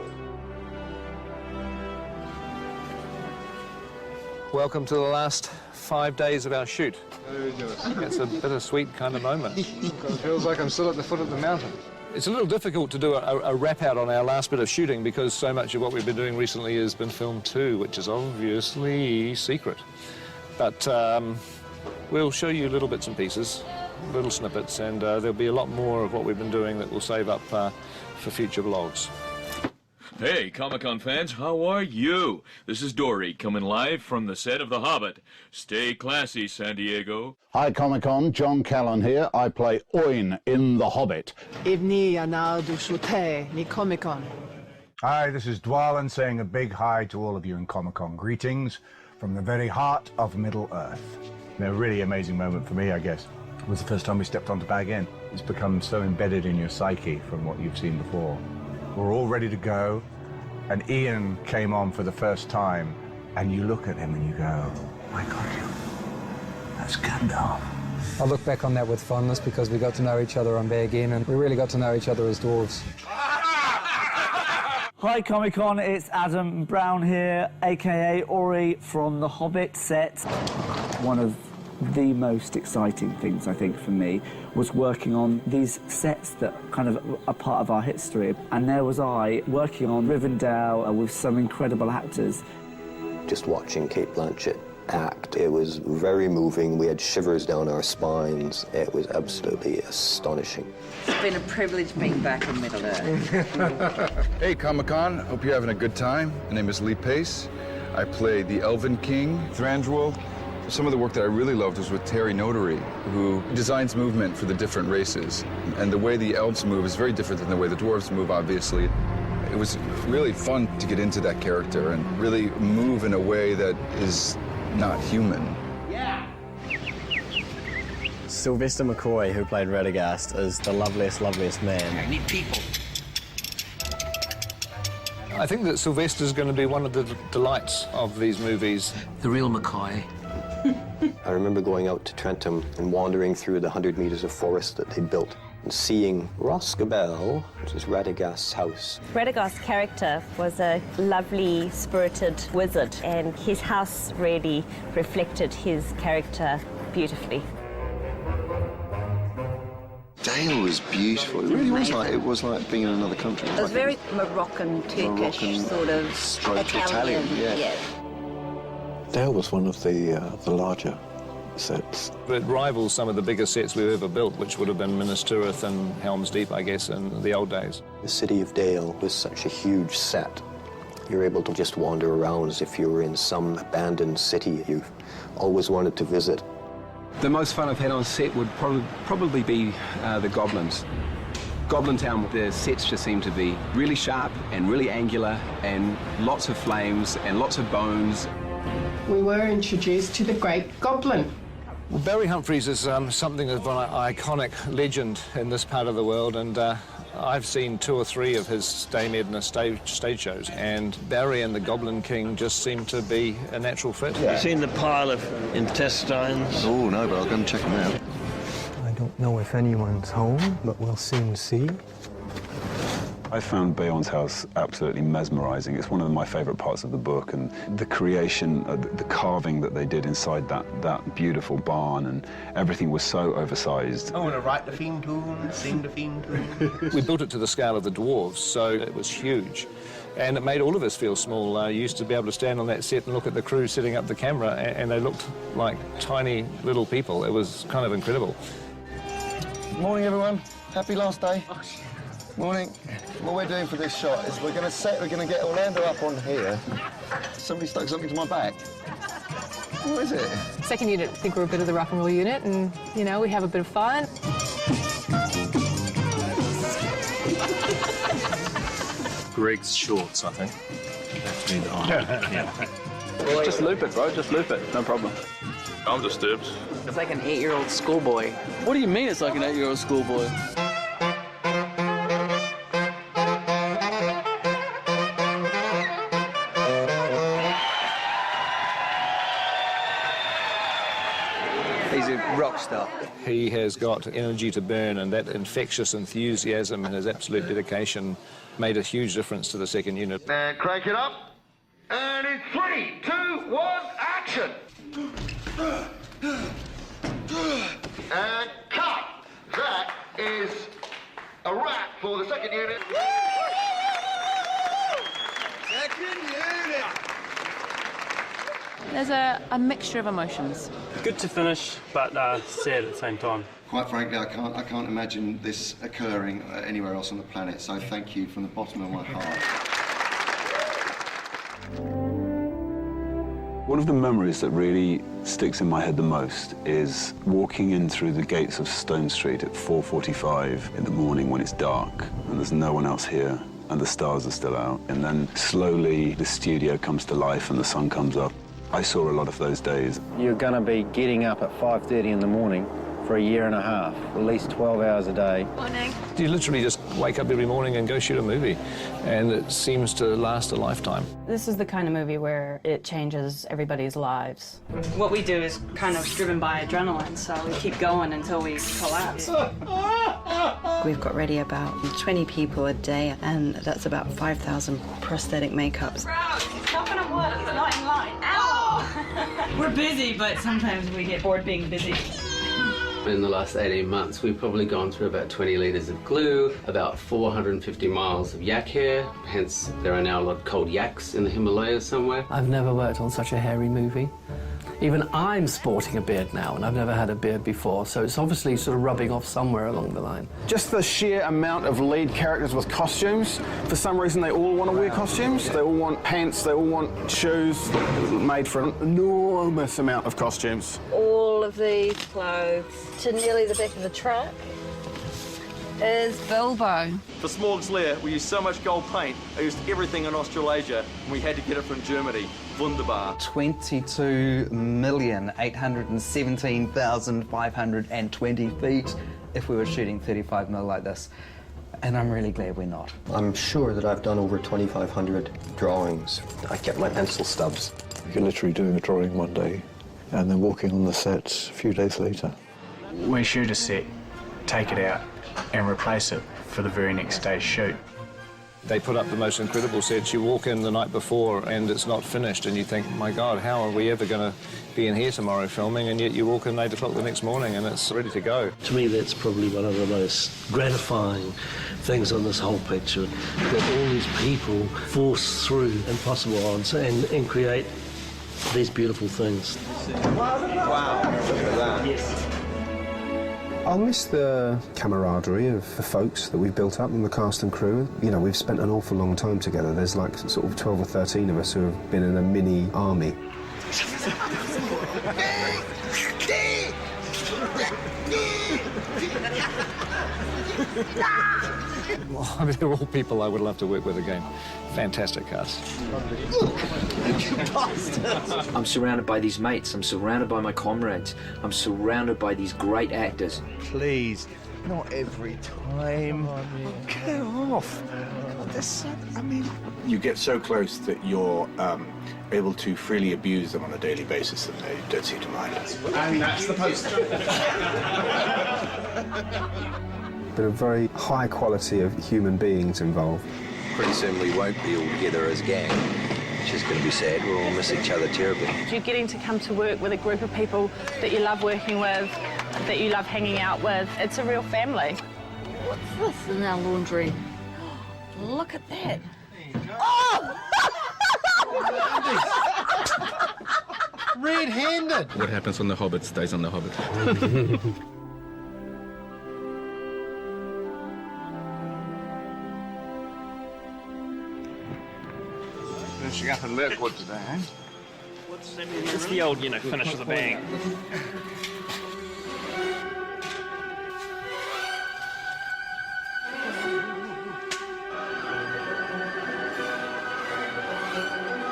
Welcome to the last 5 days of our shoot. It's a bittersweet kind of moment. It feels like I'm still at the foot of the mountain. It's a little difficult to do a wrap-out on our last bit of shooting because so much of what we've been doing recently has been filmed too, which is obviously secret. But we'll show you little bits and pieces, little snippets, and there'll be a lot more of what we've been doing that we'll save up for future vlogs. Hey, Comic-Con fans, how are you? This is Dory, coming live from the set of The Hobbit. Stay classy, San Diego. Hi, Comic-Con. John Callan here. I play Oin in The Hobbit. Evni anar du shute ni Comic-Con. Hi, this is Dwalin saying a big hi to all of you in Comic-Con. Greetings from the very heart of Middle-earth. A really amazing moment for me, I guess. It was the first time we stepped onto Bag End. It's become so embedded in your psyche from what you've seen before. We're all ready to go, and Ian came on for the first time, and you look at him and you go, oh my God, that's Gandalf. I look back on that with fondness because we got to know each other on Bag End, and we really got to know each other as dwarves. Hi Comic-Con, it's Adam Brown here, aka Ori from the Hobbit set. One of the most exciting things, I think, for me was working on these sets that kind of are part of our history. And there was I working on Rivendell with some incredible actors. Just watching Cate Blanchett act, it was very moving. We had shivers down our spines. It was absolutely astonishing. It's been a privilege being back in Middle-earth. Hey, Comic-Con. Hope you're having a good time. My name is Lee Pace. I play the Elven King, Thranduil. Some of the work that I really loved was with Terry Notary, who designs movement for the different races. And the way the elves move is very different than the way the dwarves move, obviously. It was really fun to get into that character and really move in a way that is not human. Yeah. Sylvester McCoy, who played Radagast, is the loveliest man. I need people. I think that Sylvester's going to be one of the delights of these movies. The real McCoy. I remember going out to Trentham and wandering through the 100 metres of forest that they'd built and seeing Roscabel, which is Radagast's house. Radagast's character was a lovely, spirited wizard, and his house really reflected his character beautifully. Dale was beautiful. It really was like being in another country. It was very Moroccan, Turkish, sort of Italian. Yeah. Dale was one of the larger sets. It rivals some of the biggest sets we've ever built, which would have been Minas Tirith and Helm's Deep, I guess, in the old days. The city of Dale was such a huge set. You're able to just wander around as if you were in some abandoned city you've always wanted to visit. The most fun I've had on set would probably be the Goblins. Goblin Town, the sets just seem to be really sharp and really angular and lots of flames and lots of bones. We were introduced to the Great Goblin. Well, Barry Humphries is something of an iconic legend in this part of the world, and I've seen 2 or 3 of his Dame Edna stage shows, and Barry and the Goblin King just seem to be a natural fit. Have you seen the pile of intestines? Oh, no, but I'll go and check them out. I don't know if anyone's home, but we'll soon see. I found Bayon's house absolutely mesmerizing. It's one of my favorite parts of the book, and the creation, the carving that they did inside that beautiful barn, and everything was so oversized. I want to write the theme tune, sing the theme tune. We built it to the scale of the dwarves, so it was huge. And it made all of us feel small. You used to be able to stand on that set and look at the crew setting up the camera, and they looked like tiny little people. It was kind of incredible. Morning, everyone. Happy last day. Morning. What we're doing for this shot is we're going to get Orlando up on here. Somebody stuck something to my back. What is it? Second unit, I think we're a bit of the rock and roll unit, and, you know, we have a bit of fun. Greg's shorts, I think. Have to be the Yeah. Just loop it, bro. Just loop it. No problem. I'm disturbed. It's like an 8-year-old schoolboy. What do you mean it's like an 8-year-old schoolboy? He's a rock star. He has got energy to burn, and that infectious enthusiasm and his absolute dedication made a huge difference to the second unit. And crank it up. And in 3, 2, 1, action! And cut! That is a wrap for the second unit. Second unit! There's a mixture of emotions. Good to finish, but sad at the same time. Quite frankly, I can't imagine this occurring anywhere else on the planet, so thank you from the bottom of my heart. One of the memories that really sticks in my head the most is walking in through the gates of Stone Street at 4:45 in the morning when it's dark and there's no one else here and the stars are still out. And then slowly the studio comes to life and the sun comes up. I saw a lot of those days. You're going to be getting up at 5:30 in the morning for a year and a half, at least 12 hours a day. Morning. You literally just wake up every morning and go shoot a movie, and it seems to last a lifetime. This is the kind of movie where it changes everybody's lives. What we do is kind of driven by adrenaline, so we keep going until we collapse. We've got ready about 20 people a day, and that's about 5,000 prosthetic makeups. It's not gonna work, it's not in line. Ow! We're busy, but sometimes we get bored being busy. In the last 18 months, we've probably gone through about 20 litres of glue, about 450 miles of yak hair, hence there are now a lot of cold yaks in the Himalayas somewhere. I've never worked on such a hairy movie. Even I'm sporting a beard now, and I've never had a beard before, so it's obviously sort of rubbing off somewhere along the line. Just the sheer amount of lead characters with costumes. For some reason, they all want to wear costumes. They all want pants, they all want shoes, made for an enormous amount of costumes. All of these clothes to nearly the back of the truck is Bilbo. For Smorg's Lair, we used so much gold paint, I used everything in Australasia, and we had to get it from Germany. Wunderbar. 22,817,520 feet if we were shooting 35mm like this. And I'm really glad we're not. I'm sure that I've done over 2,500 drawings. I kept my pencil stubs. You're literally doing a drawing one day and then walking on the set a few days later. We shoot a set, take it out, and replace it for the very next day's shoot. They put up the most incredible sets. You walk in the night before and it's not finished, and you think, my God, how are we ever going to be in here tomorrow filming? And yet you walk in 8 o'clock the next morning and it's ready to go. To me, that's probably one of the most gratifying things on this whole picture, that all these people force through impossible odds and create these beautiful things. Wow, look at that. Yes. I'll miss the camaraderie of the folks that we've built up and the cast and crew. You know, we've spent an awful long time together. There's like sort of 12 or 13 of us who have been in a mini army. Well, I mean, they're all people I would love to work with again. Fantastic cast. I'm surrounded by these mates. I'm surrounded by my comrades. I'm surrounded by these great actors. Please, not every time. Get off. I mean, you get so close that you're able to freely abuse them on a daily basis, and they don't seem to mind. And that's the poster. But a very high quality of human beings involved. Pretty soon we won't be all together as a gang. It's just going to be sad. We'll all miss each other terribly. You're getting to come to work with a group of people that you love working with, that you love hanging out with. It's a real family. What's this in our laundry? Look at that. Oh! Red-handed. What happens when the Hobbit stays on the Hobbit? Finishing up in Lakewood today, eh? It's the old, finish with a bang.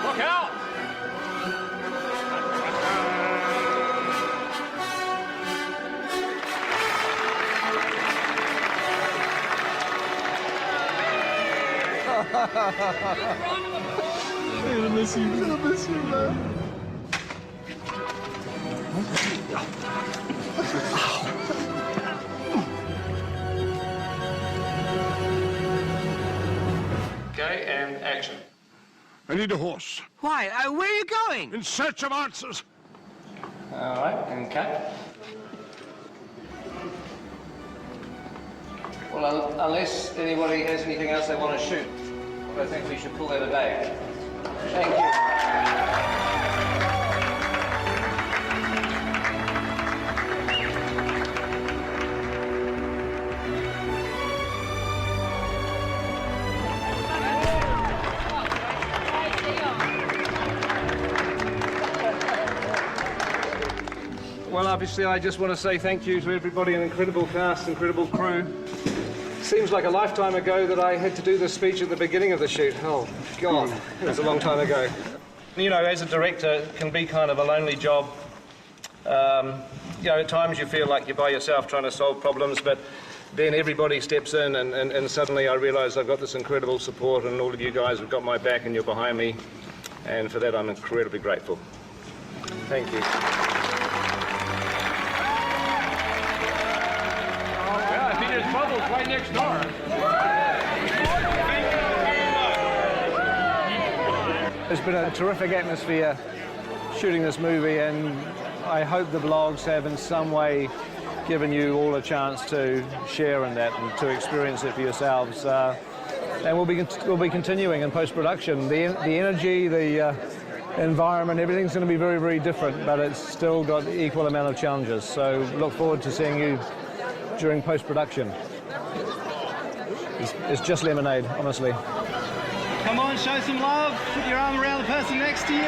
Look out! I'm gonna miss you, man. Okay, and action. I need a horse. Why? Where are you going? In search of answers. All right, and cut. Well, unless anybody has anything else they want to shoot, I think we should pull that a day. Thank you. Well, obviously, I just want to say thank you to everybody, an incredible cast, incredible crew. Seems like a lifetime ago that I had to do this speech at the beginning of the shoot. Oh, God, it was a long time ago. You know, as a director, it can be kind of a lonely job. At times you feel like you're by yourself trying to solve problems, but then everybody steps in and suddenly I realise I've got this incredible support and all of you guys have got my back and you're behind me. And for that, I'm incredibly grateful. Thank you. There's bubbles right next door. It's been a terrific atmosphere shooting this movie, and I hope the vlogs have in some way given you all a chance to share in that and to experience it for yourselves. And we'll be continuing in post-production. The energy, the environment, everything's going to be very, very different, but it's still got the equal amount of challenges. So look forward to seeing you during post-production. It's just lemonade, honestly. Come on, show some love. Put your arm around the person next to you.